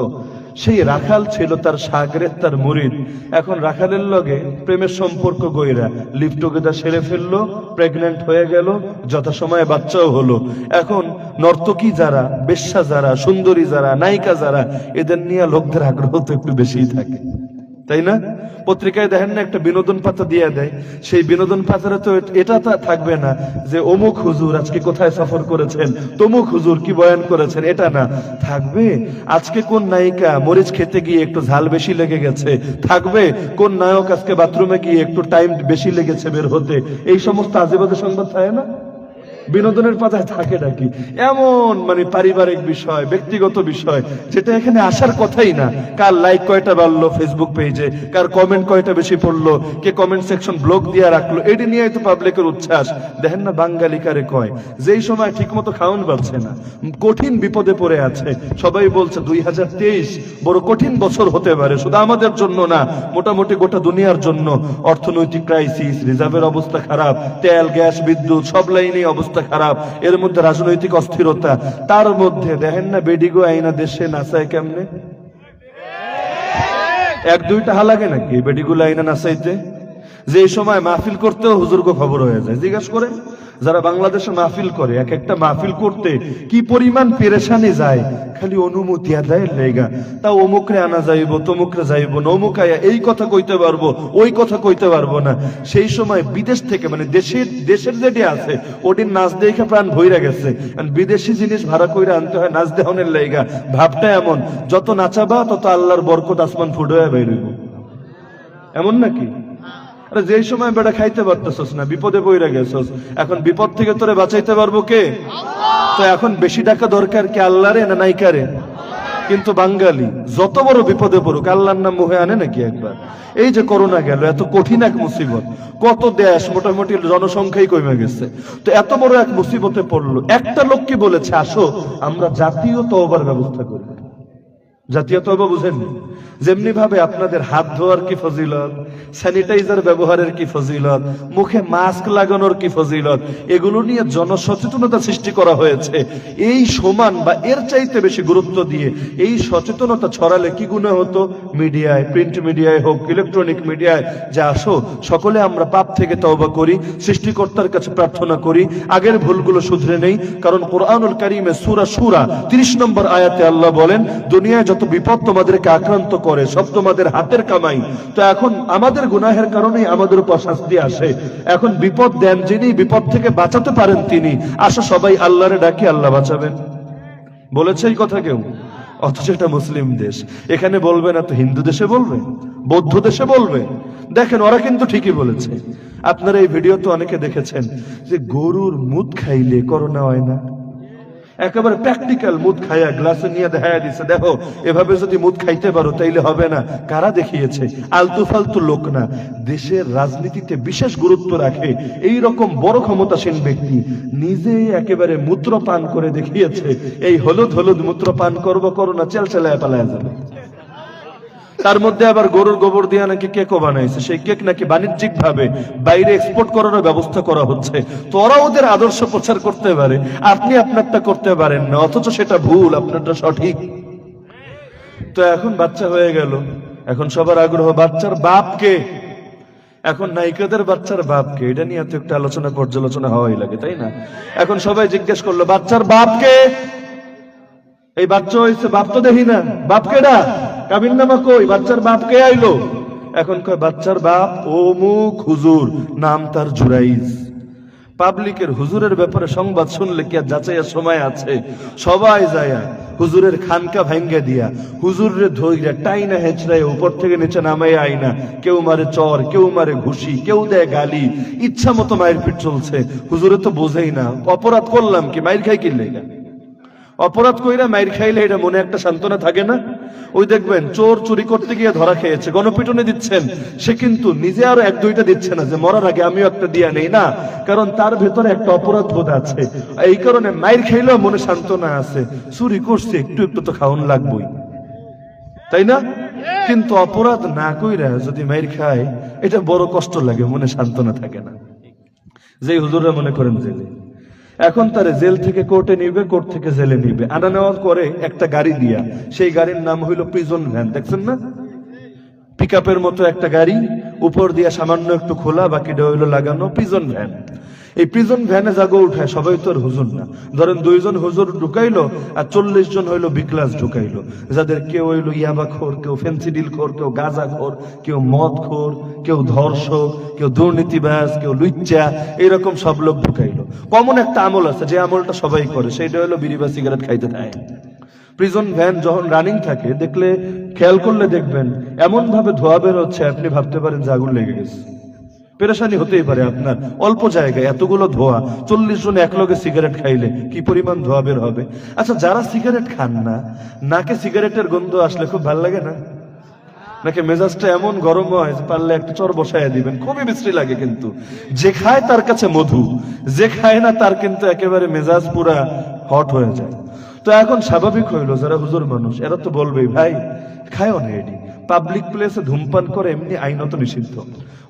Speaker 1: সেই রাখাল ছিল তার শাগরেদ, তার মুরিদ। এখন রাখালের লগে প্রেমের সম্পর্ক গইরা লিভ টুগেদার সেরে ফেললো, প্রেগন্যান্ট হয়ে গেল, যথাসময়ে বাচ্চাও হলো। এখন নর্তকী যারা, বেশ্যা যারা, সুন্দরী যারা, নায়িকা যারা, এদের নিয়ে লোকদের আগ্রহ তো একটু বেশিই থাকে, তাই না? পত্রিকায় দেখেন না, একটা বিনোদন পাতা দিয়ে দেয়, সেই বিনোদন পাতারে তো এটা থাকবে না যে অমুক হুজুর আজকে কোথায় সফর করেছেন, তমুক হুজুর কি বয়ান করেছেন, এটা না। থাকবে আজকে কোন নায়িকা মরিচ খেতে গিয়ে একটু ঝাল বেশি লেগে গেছে, থাকবে কোন নায়ক আজকে বাথরুমে গিয়ে একটু টাইম বেশি লেগেছে বের হতে। এই সমস্ত আজেবাজে সংবাদ থাকে না বিনোদনের পাতায়, থাকে নাকি? এমন পারিবারিক বিষয়, ব্যক্তিগত বিষয়, যেটা এখানে আসার কথাই না। কার লাইক কয়টা বাড়লো ফেসবুক পেজে, কার কমেন্ট কয়টা বেশি পড়লো, কে কমেন্ট সেকশন ব্লক দিয়ে রাখলো, এটি নিয়ে তো পাবলিকের উচ্ছ্বাস। দেখেন না বাঙালি কারে কয়, যেই সময় ঠিক মতো খাওয়ান পাচ্ছে না, কঠিন বিপদে পড়ে আছে, সবাই বলছে 2023 বড় কঠিন বছর হতে পারে, শুধু আমাদের জন্য না, মোটামুটি গোটা দুনিয়ার জন্য। অর্থনৈতিক ক্রাইসিস, রিজার্ভের অবস্থা খারাপ, তেল গ্যাস বিদ্যুৎ সব লাইনেই অবস্থা খারাপ, এর মধ্যে রাজনৈতিক অস্থিরতা, তার মধ্যে দেখেন না বেডিগো আইনা দেশে নাচায় কেমনে? এক দুইটা হা লাগে নাকি বেডিগুলো আইনা নাচাইতে? যে সময় মাহফিল করতেও হুজুরগো খবর হয়ে যায়। জিজ্ঞাসা করেন যারা বাংলাদেশে মাহফিল করে, এক একটা মাহফিল করতে কি পরিমাণ পেরেশানি যায়, খালি অনুমতি আদায়ের লেগা। তা অমুকরে আনা যাইব, তমুকরে যাইব না, অমুক আয়া এই কথা কইতে পারবো, ওই কথা কইতে পারবো না। সেই সময় বিদেশ থেকে দেশের যেটি আছে ওটির নাচ দেখে প্রাণ ভইরা গেছে, বিদেশি জিনিস ভাড়া কইরা আনতে হয় নাচ দেহনের লেগা। ভাবটা এমন, যত নাচাবা তত আল্লাহর বরকত আসমান ফুট হয়ে বের হইব, এমন নাকি? আরে যেই সময় বেটা খাইতে পারতেছস না, বিপদে পইরা গেছস, এখন বিপদ থেকে তোরে বাঁচাইতে পারবো কে? তো এখন বেশি টাকা দরকার কি আল্লাহরে না নাইকারে? কিন্তু বাঙালি যত বড় বিপদে পড়ুক আল্লাহর নাম মুখে আনে নাকি একবার? এই যে করোনা গেল, এত কঠিন এক মুসিবত, কত দেশ মোটামুটি জনসংখ্যাই কমে গেছে, তো এত বড় এক মুসিবতে পড়লো, একটা লোক কি বলেছে আসো আমরা জাতীয় তওবার ব্যবস্থা করি? জাতীয় তওবা বুঝেন? যেমনি ভাবে আপনাদের হাত ধোয়ার কি ফজিলত, স্যানিটাইজার ব্যবহারের কি ফজিলত, মুখে মাস্ক লাগানোর কি ফজিলত, এগুলো নিয়ে জনসচেতনতা সৃষ্টি করা হয়েছে। এই সমান বা এর চাইতে বেশি গুরুত্ব দিয়ে এই সচেতনতা ছড়ালে কি গুণা হতো? মিডিয়ায়, প্রিন্ট মিডিয়ায় হোক, ইলেকট্রনিক মিডিয়ায়, যে আসো সকলে আমরা পাপ থেকে তওবা করি, সৃষ্টিকর্তার কাছে প্রার্থনা করি, আগের ভুলগুলো শুধরে নেই। কারণ কোরআনুল কারীমে সূরা শূরা 30 নম্বর আয়াতে আল্লাহ বলেন, দুনিয়ায় যত বিপদ তোমাদেরকে আক্রান্ত করে সব তোমাদের হাতের কামাই। তো এখন আমাদের গুনাহের কারণেই আমাদের উপর শাস্তি আসে। এখন বিপদ দেন যিনি, বিপদ থেকে বাঁচাতে পারেন তিনি। আসো সবাই আল্লাহরে ডাকি, আল্লাহ বাঁচাবেন। বলেছে এই কথা কেউ? অথচ এটা মুসলিম দেশ। এখানে বলবে না তো হিন্দু দেশে বলবে, বৌদ্ধ দেশে বলবে? দেখেন ওরা কিন্তু ঠিকই বলেছে। আপনারা এই ভিডিও তো অনেকে দেখেছেন যে গরুর মুদ খাইলে করোনা হয় না। একেবারে প্র্যাকটিক্যাল মুদ খাইয়া গ্লাসে নিয়ে দেখাইয়া দিছে, দেখো এভাবে যদি মুদ খাইতে পারো তাইলে হবে না। কারা দেখিয়েছে? আলতু ফালতু লোক না, দেশের রাজনীতিতে বিশেষ গুরুত্ব রাখে এই রকম বড় ক্ষমতাসীন ব্যক্তি নিজে একেবারে মূত্র পান করে দেখিয়েছে, এই হলুদ হলুদ মূত্র পান করবো, করোনা চেলচেলায় পালায়া যাবে। তার মধ্যে আবার গরুর গোবর দিয়ে নাকি কেকও বানাইছে, সেই কেক নাকি বাণিজ্যিক ভাবে বাইরে এক্সপোর্ট করার ব্যবস্থা করা হচ্ছে। তো ওরা ওদের আদর্শ প্রচার করতে পারে, আপনি আপনারটা করতে পারেন না, অথচ সেটা ভুল, আপনারটা সঠিক। তো এখন বাচ্চা হয়ে গেল, এখন সবার আগ্রহ বাচ্চার বাপকে। এখন নায়িকাদের বাচ্চার বাপকে, এটা নিয়ে তো একটা আলোচনা পর্যালোচনা হওয়াই লাগে, তাই না? এখন সবাই জিজ্ঞেস করলো বাচ্চার বাপকে। এই বাচ্চা হয়েছে, বাপ তো দেখি না, বাপকে ডা কাবিন নামা কই, বাচ্চার বাপ কে আইলো? এখন কয় বাচ্চার বাপ অমুক হুজুর, নাম তার জুরাইজ। পাবলিকের হুজুরের ব্যাপারে সংবাদ শুনলে কি আর যাচাইয়ের সময় আছে? সবাই যায় হুজুরের খানকা ভাঙ্গা দিয়া, হুজুরে ধইরা টাইনা হেঁচড়ায় উপর থেকে নিচে নামাই আইনা, কেউ মারে চর, কেউ মারে ঘুষি, কেউ দেয় গালি, ইচ্ছা মতো মায়ের পিঠ চলছে। হুজুরে তো বোঝেই না অপরাধ করলাম কি, মায়ের খাই কিনলে। অপরাধ কইরা মাইর খাইলে এটা মনে একটা সান্ত্বনা থাকে না? ওই দেখবেন চোর চুরি করতে গিয়ে ধরা খেয়েছে, গণপিটনে দিচ্ছেন, সে কিন্তু নিজে আরো এক দুইটা দিচ্ছে না যে মরার আগে আমিও একটা দিয়া নেই না, কারণ তার ভেতরে একটা অপরাধ বোধ আছে। এই কারণে মাইর খাইলেও মনে সান্ত্বনা আছে, চুরি করছে একটু একটু তো খাওয়ান লাগবেই, তাই না? কিন্তু অপরাধ না কইরা যদি মাইর খায় এটা বড় কষ্ট লাগে, মনে সান্ত্বনা থাকে না। যে হুজুররা মনে করেন জেলে, এখন তারে জেল থেকে কোর্টে নিবে, কোর্ট থেকে জেলে নিবে, আনা নেওয়ার করে একটা গাড়ি দিয়া, সেই গাড়ির নাম হইল প্রিজন ভ্যান। দেখছেন না? পিকআপের মতো একটা গাড়ি, উপর দিয়া সামান্য একটু খোলা, বাকিটা হইলো লাগানো, প্রিজন ভ্যান। এই প্রিজন ভ্যানে জাগো উঠায়, সবাই তো আর হুজুর না। ধরেন 2 জন হুজুর ঢুকাইলো আর 40 জন হইলো বিক্লাস ঢুকাইলো, যাদের কেউ হইলো ইয়াবাখোর, কেউ ফেন্সিডিল খোর, কেউ গাঁজাখোর, কেউ মদ খোর, কেউ ধর্ষক, কেউ দুর্নীতিবাজ, কেউ লুচ্চা, এরকম সব লোক ঢুকাইলো। কমন একটা আমল আছে, যে আমলটা সবাই করে, সেইটা হইলো বিড়ি বা সিগারেট খাইতে থাকে। প্রিজন ভ্যান যখন রানিং থাকে, দেখলে খেয়াল করলে দেখবেন এমন ভাবে ধোয়া বের হচ্ছে, আপনি ভাবতে পারেন যে আগুন লেগে গেছে। পেরেশানি হতেই পারে আপনার, অল্প জায়গায় এতগুলো ধোয়া, 40 জন একলগে সিগারেট খাইলে কি পরিমাণ ধোয়া বের হবে। আচ্ছা, যারা সিগারেট খান না, নাকে সিগারেটের গন্ধ আসলে খুব ভালো লাগে না? নাকি মেজাজটা এমন গরম হয় যে পারলে একটা চর বসায় দিবেন, খুবই বিশ্রী লাগে। কিন্তু যে খায় তার কাছে মধু, যে খায় না তার কিন্তু একেবারে মেজাজ পুরা হট হয়ে যায়। তো এখন স্বাভাবিক হইলো যারা হুজুর মানুষ এরা তো বলবেই, ভাই খায়ও না, এটি পাবলিক প্লেসে ধূমপান করে এমনি আইনত নিষিদ্ধ,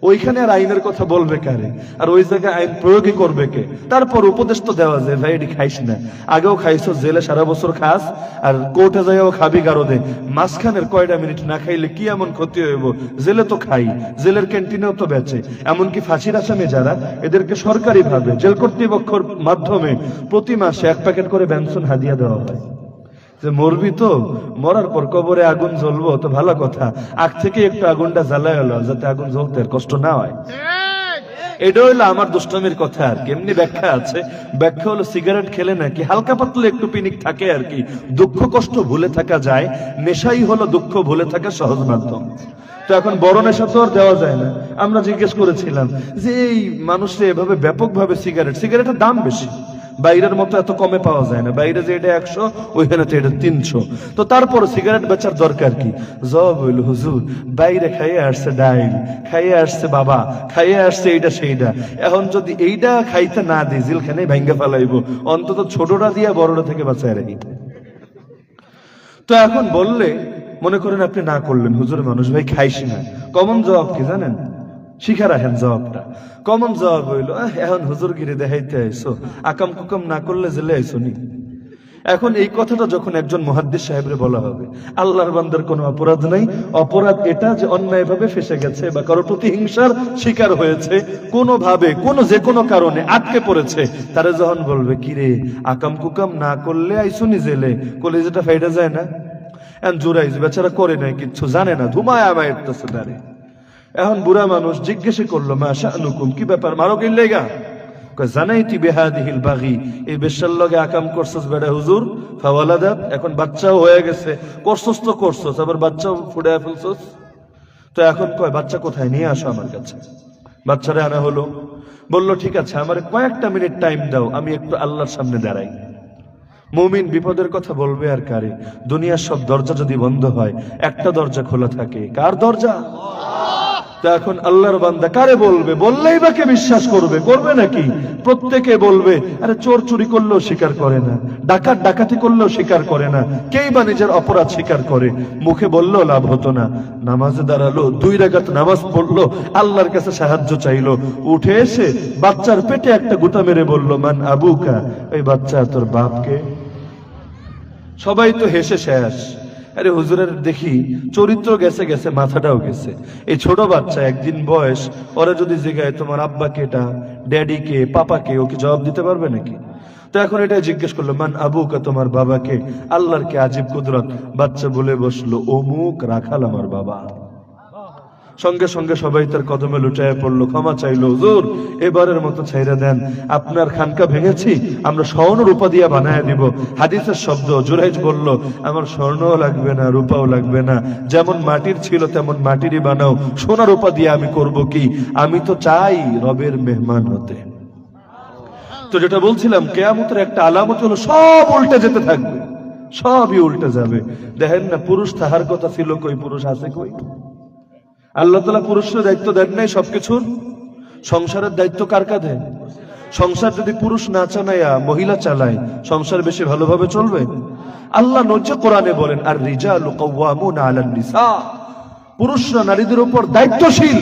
Speaker 1: ওইখানে আর আইনের কথা বলবে কারে, আর ওই জায়গায় আইন প্রয়োগই করবে কে? তারপর উপদেশ তো দেওয়া যায়, ভাই এটি খাইস না, আগেও খাইছো, জেলে সারা বছর খাস, আর কোর্টে যাইও খাবি গারদে, মাঝখানের কয়টা মিনিট না খাইলে কি এমন ক্ষতি হইব? জেলে তো খাই, জেলের ক্যান্টিনেও তো বেচে, এমনকি ফাঁসির আসামি যারা, এদেরকে সরকারি ভাবে জেল কর্তৃপক্ষের মাধ্যমে প্রতি মাসে 1 প্যাকেট করে বেনসন হাদিয়া দেওয়া হয়। যে মরবি তো, মরার পর কবরে আগুন জ্বলবো তো ভালো কথা, আগ থেকে একটু আগুনটা জ্বালায় হলো, যাতে আগুন জ্বলতে আর কষ্ট না হয়। এটা হইলো আমার দুষ্টামির কথা। আর কেমনি ব্যাখ্যা আছে, ব্যাখ্যা হলো সিগারেট খেলে নাকি হালকা পাতলা একটু পিনিক থাকে আর কি, দুঃখ কষ্ট ভুলে থাকা যায়, নেশাই হলো দুঃখ ভুলে থাকা সহজ মাধ্যম। তো এখন বড় নেশা তো আর দেওয়া যায় না। আমরা জিজ্ঞেস করেছিলাম যে এই মানুষরা এভাবে ব্যাপকভাবে সিগারেটের দাম বেশি, বাইরের মতো এত কমে পাওয়া যায় না, বাইরে যে এটা 100 ওইখানে তো এটা 300, তো তারপর সিগারেট বেচার দরকার কি? জব হইল হুজুর, বাইরে খাইয়ে আসছে ডাইল, খাইয়ে আসছে বাবা, খাইয়ে আসছে এইটা সেইটা, এখন যদি এইটা খাইতে না দিই জিলখানে ভাঙ্গা ফেলাইবো, অন্তত ছোটটা দিয়া বড়টা থেকে বাঁচায় রাখি। তো এখন বললে মনে করেন আপনি না করলেন, হুজুর মানুষ ভাই খাইস না, কমন জবাব কি জানেন? শিখা রাখেন জবাবটা। কমন জবাব হইল, এখন হুজুর গিরে দেখাইতে আইসো, আকাম কুকাম না করলে জেলে আইসো নি। এখন এই কথাটা যখন একজন মুহাদ্দিস সাহেবরে বলা হবে, আল্লাহর বান্দার কোনো অপরাধ নাই, অপরাধ এটা যে অন্যায়ভাবে ফেসে গেছে বা কারো প্রতিহিংসার শিকার হয়েছে, কোনোভাবে যে কোনো কারণে আটকে পড়েছে, তারা যখন বলবে কিরে আকাম কুকাম না করলে আইসুনি জেলে, কলেজেটা ফাইডা যায় না? এখন জোরাইজ বেচারা করে নাই, কিচ্ছু জানে না, ধুমায় আমায় দাঁড়ে। এখন বুড়া মানুষ জিজ্ঞেস করলো, মা শানুকুম, কি ব্যাপার, মারো কিল্লেগা? জানাইতি বিহাদিহিল বাগি, এই বেশ্যার লগে আকাম করছস বেড়া হুজুর, ফাওয়ালাদাত, এখন বাচ্চাও হয়ে গেছে, করছস তো করছস, আবার বাচ্চাও ফুটায় ফেলছস। তো এখন কয় বাচ্চা কোথায়, নিয়ে আসো আমার কাছে। বাচ্চারা আনা হলো, বললো ঠিক আছে আমার কয়েকটা মিনিট টাইম দাও, আমি একটু আল্লাহর সামনে দাঁড়াই। মুমিন বিপদের কথা বলবে আর কারে? দুনিয়ার সব দরজা যদি বন্ধ হয়, একটা দরজা খোলা থাকে, কার দরজা? তা এখন আল্লাহর বান্দা কারে বলবে? বললেই বা কে বিশ্বাস করবে? করবে নাকি? প্রত্যেকে বলবে, আরে চোর চুরি করলেও স্বীকার করে না, ডাকাত ডাকাতি করলেও স্বীকার করে না, কেই বা নিজের অপরাধ স্বীকার করে? মুখে বললেও লাভ হতো না। নামাজে দাঁড়ালো, 2 রাকাত নামাজ পড়লো, আল্লাহর কাছে সাহায্য চাইলো, উঠে এসে বাচ্চার পেটে একটা গুতা মেরে বললো, মান আবুকা, ওই বাচ্চা তোর বাপকে। সবাই তো হেসে শেষ। আরে হুজুরের দেখি চরিত্র গেছে গেছে, মাথাটাও গেছে। এই ছোট বাচ্চা, একদিন বয়স, ওরা যদি জিজ্ঞাসা তোমার আব্বা কেটা, ড্যাডি কে, পাপা কে, ও কি জবাব দিতে পারবে নাকি? তো এখন এটাই জিজ্ঞেস করলো, মান আবুকা, তোমার বাবাকে। আল্লাহর কে আজীব কুদরত, বাচ্চা বলে বসলো, অমুক রাখাল আমার বাবা। সঙ্গে সঙ্গে সবাই তার কদমে লুটায় পড়লো, ক্ষমা চাইলো, হুজুর এবারের মতো ছাইরা দেন, আপনার খানকা ভেঙেছি, আমরা স্বর্ণ রূপা দিয়া বানায় দিব। হাদিসের শব্দ। জুরাইজ বলল, আমার স্বর্ণও লাগবে না, রূপাও লাগবে না, যেমন মাটির ছিল তেমন মাটিরই বানাও, সোনা রূপা দিয়ে আমি করব কি? আমি তো চাই রবের মেহমান হতে। তো যেটা বলছিলাম, কিয়ামতের একটা আলামত হলো সব উল্টে যেতে থাকবে, সবই উল্টে যাবে। দেখেন না, পুরুষ তাহার কথা ছিল কই, পুরুষ আছে কই? আল্লাহ তাআলা পুরুষের দায়িত্ব দেন নাই সবকিছুর? সংসারের দায়িত্ব কার কাঁধে? সংসার যদি পুরুষ না চালায়া মহিলা চালায়, সংসার বেশি ভালোভাবে চলবে? আল্লাহ নজ্জে কোরআনে বলেন, আর রিজালু কাওয়ামুনা আলান নিসা, পুরুষরা নারীদের উপর দায়িত্বশীল,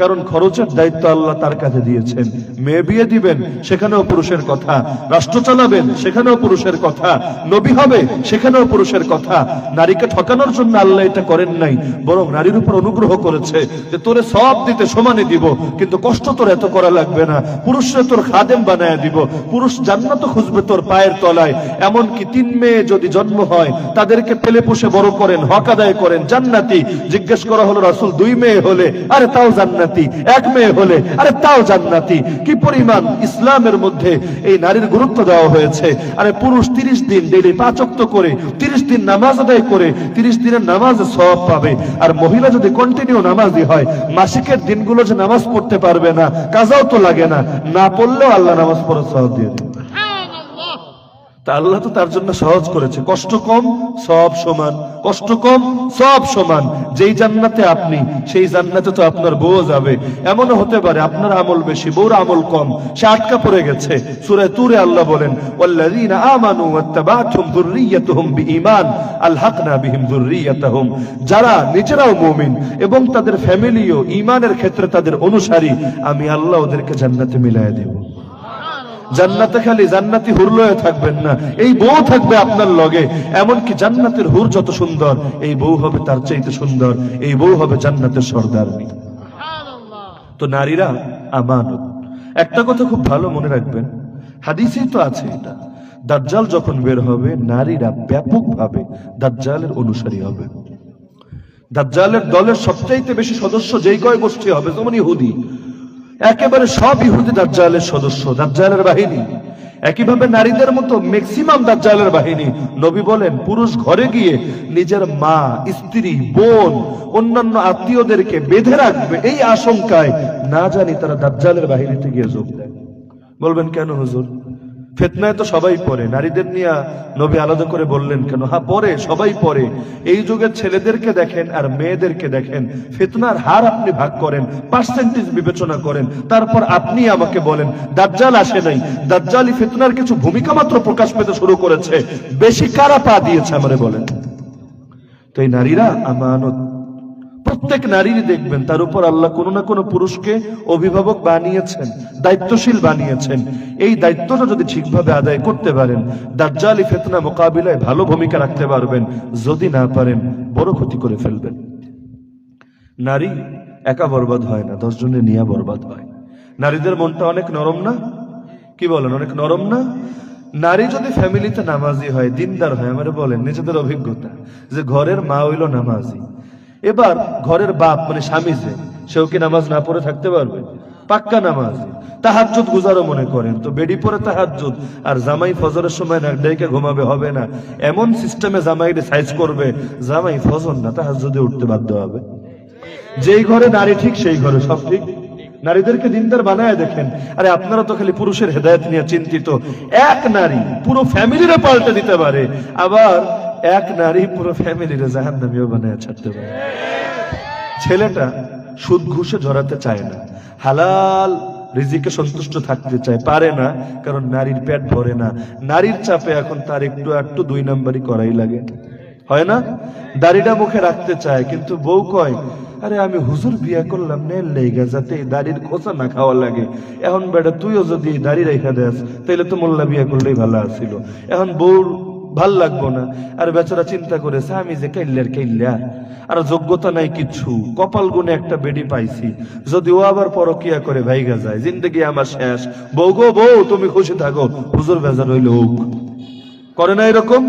Speaker 1: কারণ খরচের দায়িত্ব আল্লাহ তার কাছে দিয়েছেন। মেয়ে বিয়ে দিবেন, সেখানেও পুরুষের কথা, রাষ্ট্র চালাবেন, সেখানেও পুরুষের কথা, নবী হবে, সেখানেও পুরুষের কথা। নারীকে ঠকানোর জন্য আল্লাহ এটা করেন নাই, বরং নারীর উপর অনুগ্রহ করেছে যে তোরে সব দিতে সমানে দিব, কিন্তু কষ্ট তোর এত করা লাগবে না, পুরুষরা তোর খাদেম বানায় দিব, পুরুষ জান্নাত খুঁজবে তোর পায়ের তলায়। এমনকি 3 মেয়ে যদি জন্ম হয়, তাদেরকে পেলে পুষে বড় করেন, হক আদায় করেন, জান্নাতি। জিজ্ঞেস করা হলো, রাসূল 2 মেয়ে হলে? আরে তাও জান্নাতি। 1 মেয়ে হলে? আরে তাও জান্নাতি। কি পরিমাণ ইসলামের মধ্যে এই নারীর গুরুত্ব দেওয়া হয়েছে। আরে পুরুষ 30 দিন ডেইলি 5 ওয়াক্ত করে, 30 দিন নামাজ আদায় করে, 30 দিনের নামাজে সওয়াব পাবে। আর মহিলা যদি কন্টিনিউ নামাজি হয়, মাসিকের দিনগুলো যে নামাজ পড়তে পারবে না, কাজাও তো লাগে না, না পড়লেও আল্লাহ নামাজ পড়ার সওয়াব দিয়ে দেবে। তা আল্লাহ তো তার জন্য সহজ করেছে, কষ্ট কম সব সমান, কষ্ট কম সব সমান। যেই জান্নাতে আপনি, সেই জান্নাতে তো আপনার বউ যাবে। এমনও হতে পারে আপনার আমল বেশি, বউর আমল কম, সে আটকা পড়ে গেছে। সূরা তুরে আল্লাহ বলেন, ওয়াল্লাযীনা আমানু ওয়াত্তাবা'তুহুম যুররিয়্যাতুহুম বিঈমান আলহাকনা বিহিম যুররিয়্যাতাহুম, যারা নিজেরাও মুমিন এবং তাদের ফ্যামিলিও ঈমানের ক্ষেত্রে তাদের অনুসারী, আমি আল্লাহ ওদেরকে জান্নাতে মিলায়া দেব। জান্নাতে খালি জান্নাতি হুর লয়ে থাকবেন না, এই বউ থাকবে আপনার লগে। এমনকি জান্নাতের হুর যত সুন্দর, এই বউ হবে তার চাইতে সুন্দর, এই বউ হবে জান্নাতের সর্দারনী। তো নারীরা আমানত। একটা কথা খুব ভালো মনে রাখবেন, হাদিসেই তো আছে এটা, দাজ্জাল যখন বের হবে, নারীরা ব্যাপকভাবে দাজ্জালের অনুসারী হবে। দাজ্জালের দলের সবচাইতে বেশি সদস্য যেই কয় গোষ্ঠী হবে, যেমন ইহুদি, একেবারে সব ইহুদি দাজ্জালের সদস্য, দাজ্জালের বাহিনী। একইভাবে নারীদের মতো ম্যাক্সিমাম দাজ্জালের বাহিনী। নবী বলেন, পুরুষ ঘরে গিয়ে নিজের মা, স্ত্রী, বোন, অন্যান্য আত্মীয়দেরকে বেঁধে রাখবে এই আশঙ্কায়, না জানি তারা দাজ্জালের বাহিনীতে গিয়ে যোগ দেয়। বলবেন কেন হুজুর? ফিতনায় তো সবাই পড়ে, নারীদের নিয়ে নবী আলাদা করে বললেন কেন? হ্যাঁ পড়ে, সবাই পড়ে। এই যুগের ছেলেদেরকে দেখেন আর মেয়েদেরকে দেখেন, ফিতনার হার আপনি ভাগ করেন, পার্সেন্টেজ বিবেচনা করেন, তারপর আপনি আমাকে বলেন দাজ্জাল আসে নাই, দাজ্জালি ফিতনার কিছু ভূমিকা মাত্র প্রকাশ পেতে শুরু করেছে, বেশি কারা পা দিয়েছে আমারে বলেন? তো এই নারীরা আমানত। প্রত্যেক নারীরই দেখবেন তার উপর আল্লাহ কোনো না কোনো পুরুষকে অভিভাবক বানিয়েছেন, দায়িত্বশীল বানিয়েছেন। এই দায়িত্বটা যদি ঠিকভাবে আদায় করতে পারেন, দাজ্জালি ফিতনা মোকাবিলায় ভালো ভূমিকা রাখতে পারবেন। যদি না পারেন, বড় ক্ষতি করে ফেলবেন। নারী একা বরবাদ হয় না, 10 জনে নিয়ে বরবাদ হয়। নারীদের মনটা অনেক নরম না? কি বলেন, অনেক নরম না? নারী যদি ফ্যামিলিতে নামাজি হয়, দিনদার হয়, আমারে বলেন নিজেদের অভিজ্ঞতা, যে ঘরের মা হইল নামাজি, এবার ঘরের বাপ মানে স্বামী, সেও কি নামাজ না পড়ে থাকতে পারবে? পাক্কা নামাজ, তাহাজ্জুদ গুজারও মনে করেন তো বেডি পরে তাহাজ্জুদ, আর জামাই ফজরের সময় নাক ডাইকে ঘুমাবে, হবে না। এমন সিস্টেমে জামাইকে সাইজ করবে, জামাই ফজর না তাহাজ্জুদে উঠতে বাধ্য হবে। যেই ঘরে নারী ঠিক, সেই ঘরে সব ঠিক। নারীদেরকে দিনদার বানায় দেখেন। আরে আপনারা তো খালি পুরুষের হেদায়েত নিয়ে চিন্তিত। এক নারী পুরো ফ্যামিলিরে পাল্টে দিতে পারে, আবার এক নারী পুরো ফ্যামিলিরে জাহান্নামীও বানায় ছাড়তে পারে। ছেলেটা সুদ ঘুষে জড়াতে চায় না, হালাল রিজিকে সন্তুষ্ট থাকতে চায়, পারে না, কারণ নারীর পেট ভরে না। নারীর চাপে এখন তার একটু একটু 2 নাম্বারই করাই লাগে, হয় না? দাড়িটা মুখে রাখতে চায়, কিন্তু বউ কয়, আরে আমি হুজুর বিয়া করলাম নেল লেগে, যাতে এই দাড়ির খোঁচা না খাওয়া লাগে। এখন বেটা তুইও যদি দাড়ি রেখা দেস, তাইলে তো মোল্লা বিয়া করলেই ভালো আছিল। এখন বউর ভাল লাগবো না। আর বেচারা চিন্তা করেছে, আমি যে কাইল্লা আর যোগ্যতা নাই কিচ্ছু, কপাল গুনে একটা বেডি পাইছি, যদি ও আবার পরকিয়া করে ভাইগা যায়, জিন্দেগি আমার শেষ। বউ গো বউ, তুমি খুশি থাকো, হুজুর ভেজাল হইলে হোক। করে না এরকম?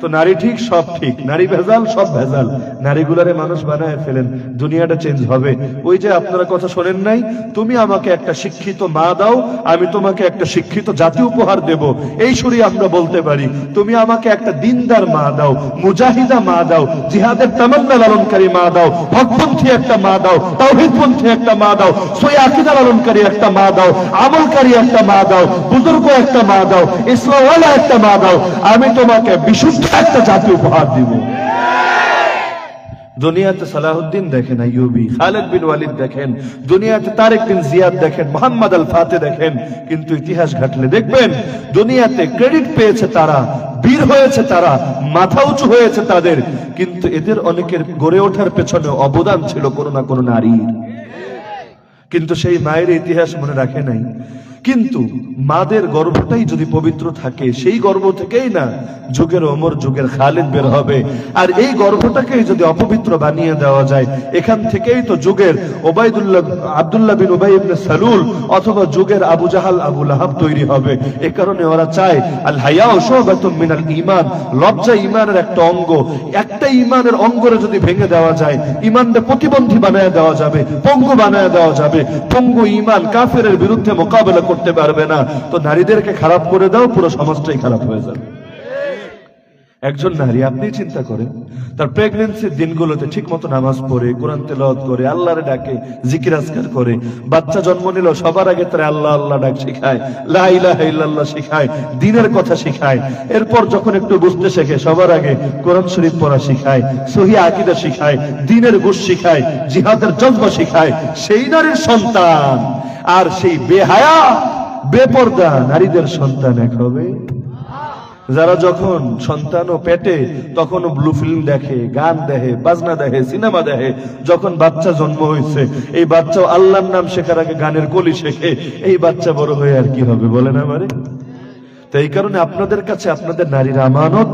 Speaker 1: তো নারী ঠিক, সব ঠিক, নারী ভেজাল, সব ভেজাল। নারীগুলারে মানুষ বানায় ফেলেন, দুনিয়াটা চেঞ্জ হবে। ওই যে আপনারা কথা শোনেন নাই, তুমি আমাকে একটা শিক্ষিত মা দাও, আমি তোমাকে একটা শিক্ষিত জাতি উপহার দেব, এই সুরে আমরা বলতে পারি। তুমি আমাকে একটা দিনদার মা দাও, মুজাহিদা মা দাও, জিহাদের তামান্না লালনকারী মা দাও, হকপন্থী একটা মা দাও, তাওহীদপন্থী একটা মা দাও, সহি আকীদা লালনকারী একটা মা দাও, আমলকারী একটা মা দাও, বুজুর্গ একটা মা দাও, ইসলামওয়ালা একটা মা দাও, আমি তোমাকে বিশুদ্ধ একটা জাতি উপহার দিব। দুনিয়াতে সালাহুদ্দিন দেখেন, আইয়ুবী, খালিদ বিন ওয়ালিদ দেখেন, দুনিয়াতে তারেক বিন জিয়াদ দেখেন, মোহাম্মদ আল ফাতে দেখেন, কিন্তু ইতিহাস ঘাটলে দেখবেন দুনিয়াতে ক্রেডিট পেয়েছে তারা, বীর হয়েছে তারা, মাথা উঁচু হয়েছে তাদের, কিন্তু এদের অনেকের গড়ে ওঠার পেছনে অবদান ছিল কোনো না কোনো নারীর। কিন্তু সেই মায়ের ইতিহাস মনে রাখে নাই। কিন্তু মাদের গর্ভটাই যদি পবিত্র থাকে, সেই গর্ভ থেকেই না যুগের ওমর, যুগের খালিদ বের হবে। আর এই গর্ভটাকেই যদি অপবিত্র বানিয়ে দেওয়া যায়, এখান থেকেই তো যুগের আব্দুল্লাহ বিন উবাই ইবনে সালুল অথবা যুগের আবু জাহাল, আবু লাহাব তৈরি হবে। এ কারণে ওরা চায়, আল হায়াউ শুবাতুম মিনাল ঈমান, লজ্জা ঈমানের একটা অঙ্গ। একটা ঈমানের অঙ্গরে যদি ভেঙে দেওয়া যায়, ঈমানকে প্রতিবন্ধী বানায় দেওয়া যাবে, পঙ্গু বানায় দেওয়া যাবে। পঙ্গু ঈমান কাফেরের বিরুদ্ধে মোকাবেলা করতে পারবে না। তো নারীদেরকে খারাপ করে দাও, পুরো সমাজটাই খারাপ হয়ে যাবে। একজন নারী, আপনি চিন্তা করেন, তার প্রেগন্যান্সির দিনগুলোতে ঠিক মতো নামাজ পড়ে, কোরআন তেলাওয়াত করে, আল্লাহরে ডাকে, জিকির আজকার করে, বাচ্চা জন্ম নিল সবার আগে তারা আল্লাহ আল্লাহ ডাক শিখায়, লা ইলাহা ইল্লাল্লাহ শিখায়, দ্বীনের কথা শিখায়। এরপর যখন একটু বুঝতে শেখে, সবার আগে কোরআন শরীফ পড়া শিখায়, সহিহ আকীদা শিখায়, দ্বীনের গুশ শিখায়, জিহাদের জজবা শিখায়। সেই নারীর সন্তান আর সেই বেহায়া বেপরদা নারীদের সন্তান এক হবে। যারা যখন সন্তান ও পেটে, তখন ব্লু ফিল্ম দেখে, গান দেখে, বাজনা দেখে, সিনেমা দেখে। যখন বাচ্চা জন্ম হয়েছে, এই বাচ্চা আল্লাহর নাম শেখার আগে গানের কলি শেখে। এই বাচ্চা বড় হয়ে আর কি হবে বলেন আমারে? তো এই কারণে আপনাদের কাছে আপনাদের নারীর আমানত।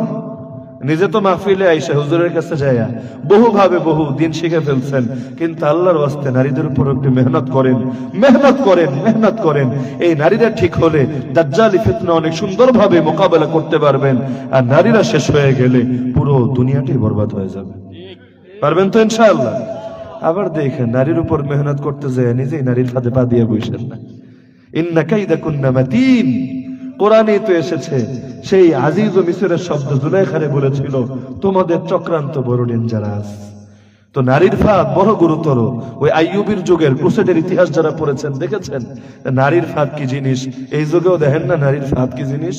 Speaker 1: নিজে তো মাহফিলে আইসা হুজুরের কাছে যায়া বহু ভাবে বহু দিন শিখে ফেলছেন, কিন্তু আল্লাহর ওয়াস্তে নারীদের উপর একটু মেহনত করেন, মেহনত করেন, মেহনত করেন। এই নারীরা ঠিক হলে দাজ্জালি ফিতনা অনেক সুন্দরভাবে মোকাবেলা করতে পারবেন। আর নারীরা শেষ হয়ে গেলে পুরো দুনিয়াটাই বরবাদ হয়ে যাবে। পারবেন তো ইনশাআল্লাহ? আবার দেখেন, নারীর উপর মেহনত করতে যায় নিজেই নারীর ফাঁদে পা দিয়ে বসেন না। ইন্না কাইদাকুন্না মাতিন, কোরআনে তো এসেছে, সেই আজিজ ও মিসরের শব্দ জুলাইখারে বলেছিল, তোমাদের চক্রান্ত বড় ডেঞ্জারাস। তো নারীর ফাঁদ বড় গুরুতর। ওই আইয়ুবের যুগের ক্রুসেডের ইতিহাস যারা পড়েছেন দেখেছেন নারীর ফাঁদ কি জিনিস। এই যুগেও দেখেন না নারীর ফাঁদ কি জিনিস।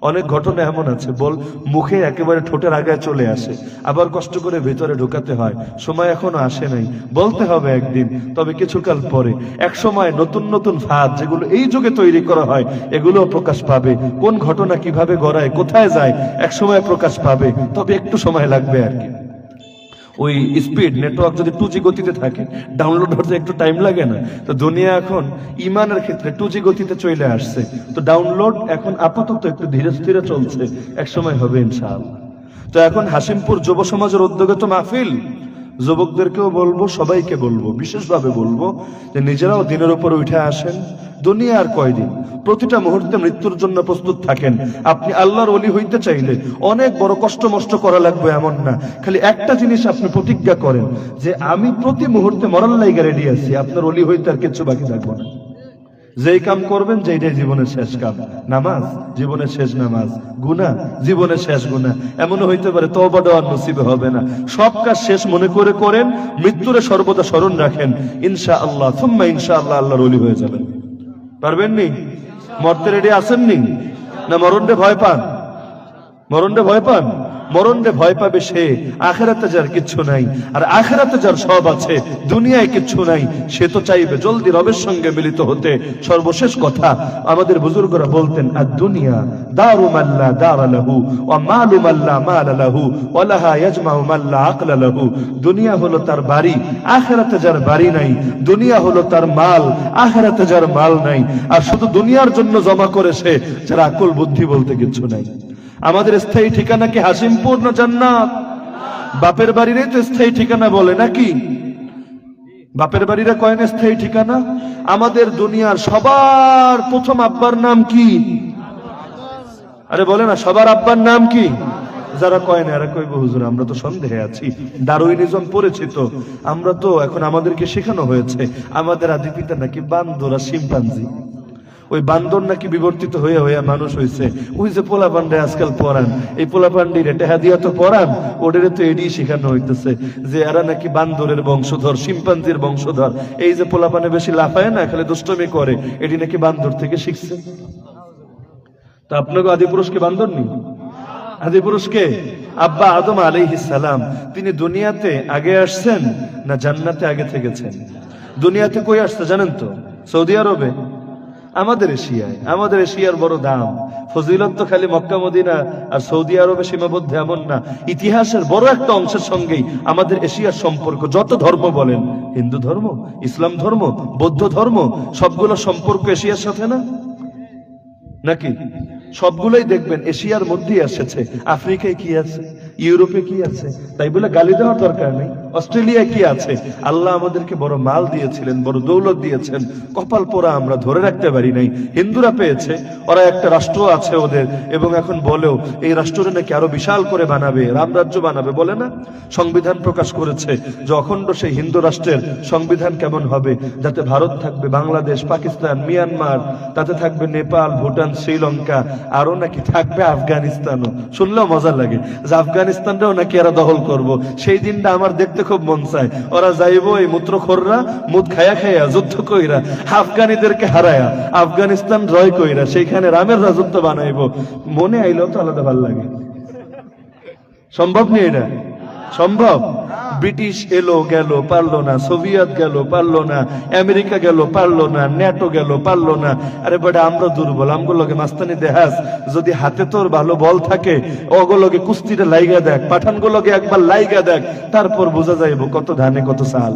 Speaker 1: অনেক ঘটনা এমন আছে, বল মুখে একেবারে ঠোঁটের আগায় চলে আসে, আবার কষ্ট করে ভেতরে ঢোকাতে হয়। সময় এখনো আসে নাই, বলতে হবে একদিন, তবে কিছুকাল পরে। এক সময় নতুন নতুন ফাঁদ যেগুলো এই যুগে তৈরি করা হয়, এগুলো প্রকাশ পাবে। কোন ঘটনা কিভাবে গড়ায়, কোথায় যায়, এক সময় প্রকাশ পাবে, তবে একটু সময় লাগবে আর কি। ওই স্পিড নেটওয়ার্ক যদি 2G গতিতে থাকে, ডাউনলোড হতে একটু টাইম লাগে না? তো দুনিয়া এখন ইমানের ক্ষেত্রে 2G গতিতে চলে আসছে। তো ডাউনলোড এখন আপাতত একটু ধীরে ধীরে চলছে, একসময় হবে ইনশাআল্লাহ। তো এখন হাসিমপুর যুব সমাজের উদ্যোগে তো মাহফিল, যুবকদেরকেও বলবো, সবাইকে বলবো, বিশেষভাবে বলবো যে নিজেরাও দিনের উপরে উঠে আসেন। দুনিয়া আর কয়দিন, প্রতিটা মুহূর্তে মৃত্যুর জন্য প্রস্তুত থাকেন। আপনি আল্লাহর ওলি হইতে চাইলে অনেক বড় কষ্ট মষ্ট করা লাগবে এমন না, খালি একটা জিনিস আপনি প্রতিজ্ঞা করেন যে আমি প্রতি মুহূর্তে মরার লাইগা রেডি আছি, আপনার ওলি হইতে আর কিছু বাকি থাকবো না। যেই কাম করবেন যেটাই জীবনের শেষ কাম, নামাজ জীবনের শেষ নামাজ, গুনাহ জীবনের শেষ গুনাহ, এমনও হইতে পারে তওবা দেওয়ার নসিবে হবে না। সব কাজ শেষ মনে করে করেন, মৃত্যুরে সর্বদা স্মরণ রাখেন, ইনশাআল্লাহ সুম্মা ইনশাআল্লাহ আল্লাহর ওলি হয়ে যাবেন। পারবেন নি? মরতে রেডি আছেন নি? না মরণে ভয় পান? মরণে ভয় পান? মরণে ভয় পাবে সে আখিরাতে যার কিচ্ছু নাই, আর আখিরাতে যার সব আছে, দুনিয়ায় কিচ্ছু নাই, সে তো চাইবে জলদি রবের সঙ্গে মিলিত হতে। সর্বশেষ কথা আমাদের বুজুর্গরা বলতেন, আর দুনিয়া দারু মাল্লা দারা লাহু ওয়া মালু মাল্লা মাল লাহু ওয়া লাহা ইয়াজমাউ মাল্লা আকলা লাহু। দুনিয়া হলো তার বাড়ি, আখিরাতে যার বাড়ি নাই। দুনিয়া হলো তার মাল, আখিরাতে যার মাল নাই। আর শুধু দুনিয়ার জন্য জমা করেছে যার আকল বুদ্ধি বলতে কিছু নাই। আমাদের স্থায়ী ঠিকানা কি হাসিমপুর না জান্নাত? বাপের বাড়িরই তো স্থায়ী ঠিকানা বলে নাকি? বাপের বাড়িরা কয় না স্থায়ী ঠিকানা? আমাদের দুনিয়ার সবার প্রথম আব্বার নাম কি? আরে বলে না, সবার আব্বার নাম কি? যারা কয় না এরা কইব হুজুর আমরা তো সন্দেহে আছি, ডারউইনিজম পড়েছি তো আমরা, তো এখন আমাদেরকে শেখানো হয়েছে আমাদের আদি পিতা নাকি বান্দর আর শিম্পাঞ্জি। ওই বান্দর নাকি বিবর্তিত হয়ে হয়ে মানুষ হয়েছে। ওই যে পোলা পান্ডে আজকাল পড়ান, এই পোলা পান্ডির টেহা দিয়া তো পড়ান, ওদের তো এডি শেখানো হইতেছে যে এরা নাকি বান্দরের বংশধর, শিম্পাঞ্জির বংশধর। এই যে পোলা পানে বেশি লাফায় না, খালি দুষ্টমি করে, এটি নাকি বান্দর থেকে শিখছে। তা আপনাকে আদি পুরুষকে বান্দর নি? আদি পুরুষকে আব্বা আদম আলাইহিস সালাম, তিনি দুনিয়াতে আগে আসছেন না জান্নাতে আগে থেকেছেন? দুনিয়াতে কই আসছে জানেন তো? সৌদি আরবে। আমাদের এশিয়ায়, আমাদের এশিয়ার বড় দাম, ফজিলত তো খালি মক্কা মদিনা আর সৌদি আরবে সীমাবদ্ধ এমন না। ইতিহাসের বড় একটা অংশের সঙ্গেই আমাদের এশিয়ার সম্পর্ক। যত ধর্ম বলেন, হিন্দু ধর্ম, ইসলাম ধর্ম, বৌদ্ধ ধর্ম, সবগুলো সম্পর্ক এশিয়ার সাথে না নাকি? সবগুলোই দেখবেন এশিয়ার মধ্যেই এসেছে। আফ্রিকায় কি আছে, ইউরোপে কি আছে, তাই বলে গালি দেওয়ার দরকার নেই। অস্ট্রেলিয়ায় কি আছে? আল্লাহ আমাদেরকে বড় মাল দিয়েছিলেন, বড় দৌলত দিয়েছেন, কপাল পোড়া আমরা ধরে রাখতে পারি নাই। হিন্দুরা পেয়েছে, ওরা একটা রাষ্ট্র আছে ওদের, এবং এখন বলেও এই রাষ্ট্রটা নাকি আরো বিশাল করে বানাবে, রামরাজ্য বানাবে, বলে না? সংবিধান প্রকাশ করেছে যে অখণ্ড সেই হিন্দু রাষ্ট্রের সংবিধান কেমন হবে, যাতে ভারত থাকবে, বাংলাদেশ, পাকিস্তান, মিয়ানমার, তাতে থাকবে নেপাল, ভুটান, শ্রীলঙ্কা, আরো নাকি থাকবে আফগানিস্তানও। শুনলেও মজা লাগে যে আফগানিস্তানটাও নাকি এরা দখল করব। সেই দিনটা আমার দেখতে খুব মন চায়। ওরা যাইবো এই মূত্রখোররা মুদ খায়া খায়া যুদ্ধ কইরা আফগানিদেরকে হারায়া আফগানিস্তান জয় কইরা সেইখানে রামের রাজত্ব বানাইবো। মনে আইলেও তো আলাদা ভাল লাগে। সম্ভব নেই এটা? সম্ভব? ব্রিটিশ এলো গেল পারলো না, সোভিয়েত গেল পারলো না, আমেরিকা গেল পারলো না, ন্যাটো গেল পারলো না। আরে বেটা আমরা দুর্বল, আমগুলোকে মাস্তানি দেহাস, যদি হাতে তোর ভালো বল থাকে ওগুলোকে কুস্তিটা লাইগা দেখ, পাঠানগুলোকে একবার লাইগা দেখ, তারপর বোঝা যাইব কত ধানে কত চাল।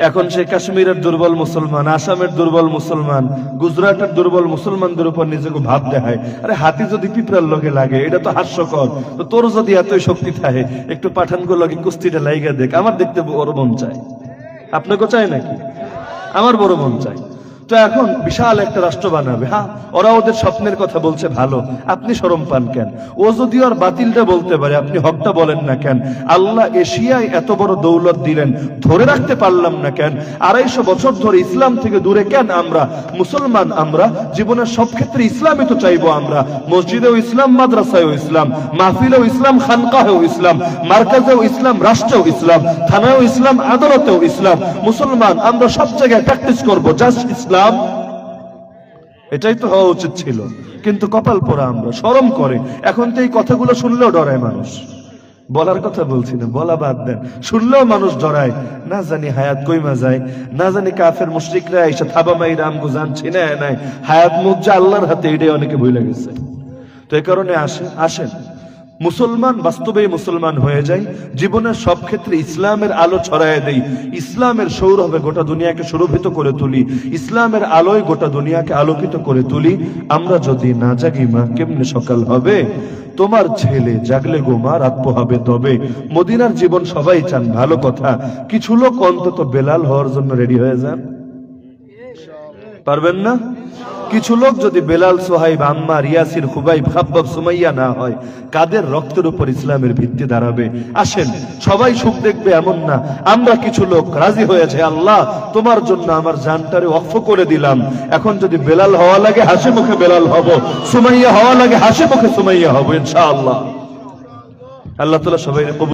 Speaker 1: এখন সে কাশ্মীরের দুর্বল মুসলমান, আসামের দুর্বল মুসলমান, গুজরাটের দুর্বল মুসলমানদের উপর নিজেকে ভাব দেখায়। আরে হাতি যদি পিঁপড়ার লগে লাগে এটা তো হাস্যকর, তো তোর যদি এতই শক্তি থাকে একটু পাঠানগুলোকে কুস্তিটা লাইগা দেখ। আমার দেখতে বড় মন চায়, আপনাকেও চায় নাকি? আমার বড় মন চায়। তো এখন বিশাল একটা রাষ্ট্র বানাবে। হ্যাঁ, ওরা ওদের স্বপ্নের কথা বলছে, ভালো, আপনি শরম পান কেন? ও যদি আর বাতিলটা বলতে পারে, আপনি হকটা বলেন না কেন? আল্লাহ এশিয়ায় এত বড় দৌলত দিলেন, ধরে রাখতে পারলাম না কেন? 250 বছর ধরে ইসলাম থেকে দূরে কেন আমরা? মুসলমান আমরা, জীবনের সব ক্ষেত্রে ইসলামই তো চাইবো আমরা। মসজিদেও ইসলাম, মাদ্রাসায়ও ইসলাম, মাহফিলেও ইসলাম, খানকাহেও ইসলাম, মার্কাজেও ইসলাম, রাষ্ট্রেও ইসলাম, থানায়ও ইসলাম, আদালতেও ইসলাম। মুসলমান আমরা সব জায়গায় প্র্যাকটিস করবো জাস্ট ইসলাম। এটাই তো হওয়া উচিত ছিল, কিন্তু কপাল পোড়া আমরা, শরম করে। এখন তো এই কথাগুলো শুনলেও ডরায় মানুষ। বলার কথা বলছি না, বলা বাদ দেন, শুনলেও মানুষ ডরায়। না জানি হায়াত কইমা যায়, না জানি কাফের মুশরিকরা এসে থাবামাই রাম গুজান ছিনে নাই, হায়াত মুখ যে আল্লাহর হাতে, এটাই অনেকে ভুলে গেছে। তো এই কারণে আসেন মুসলমান বাস্তবেই মুসলমান হয়ে যায়, জীবনের সব ক্ষেত্রে ইসলামের আলো ছড়ায় দেই, ইসলামের সৌরভে গোটা দুনিয়াকে সুরভিত করে তুলি, ইসলামের আলোয় গোটা দুনিয়াকে আলোকিত করে তুলি। আমরা যদি না জাগি মা কেমনে সকাল হবে? তোমার ছেলে জাগলে গো মা রাত পোহাবে তবে। মদিনার জীবন সবাই চান, ভালো কথা, কিছু লোক অন্তত বেলাল হওয়ার জন্য রেডি হয়ে যান। পারবেন না? কিছু লোক যদি বেলাল, সোহাইব, আম্মার, ইয়াসির, খুবাইব, খাব্বাব, সুমাইয়া না হয়, কাদের রক্তের উপর ইসলামের ভিত্তি দাঁড়াবে? আসেন, সবাই সুখ দেখবে এমন না, আমরা কিছু লোক রাজি হয়েছে, আল্লাহ তোমার জন্য আমার জানটারে ওয়াকফ করে দিলাম, এখন যদি বেলাল হওয়া লাগে হাসি মুখে বেলাল হব, সুমাইয়া হওয়া লাগে হাসি মুখে সুমাইয়া হব ইনশাআল্লাহ। আল্লাহ তাআলা সবাই কবুল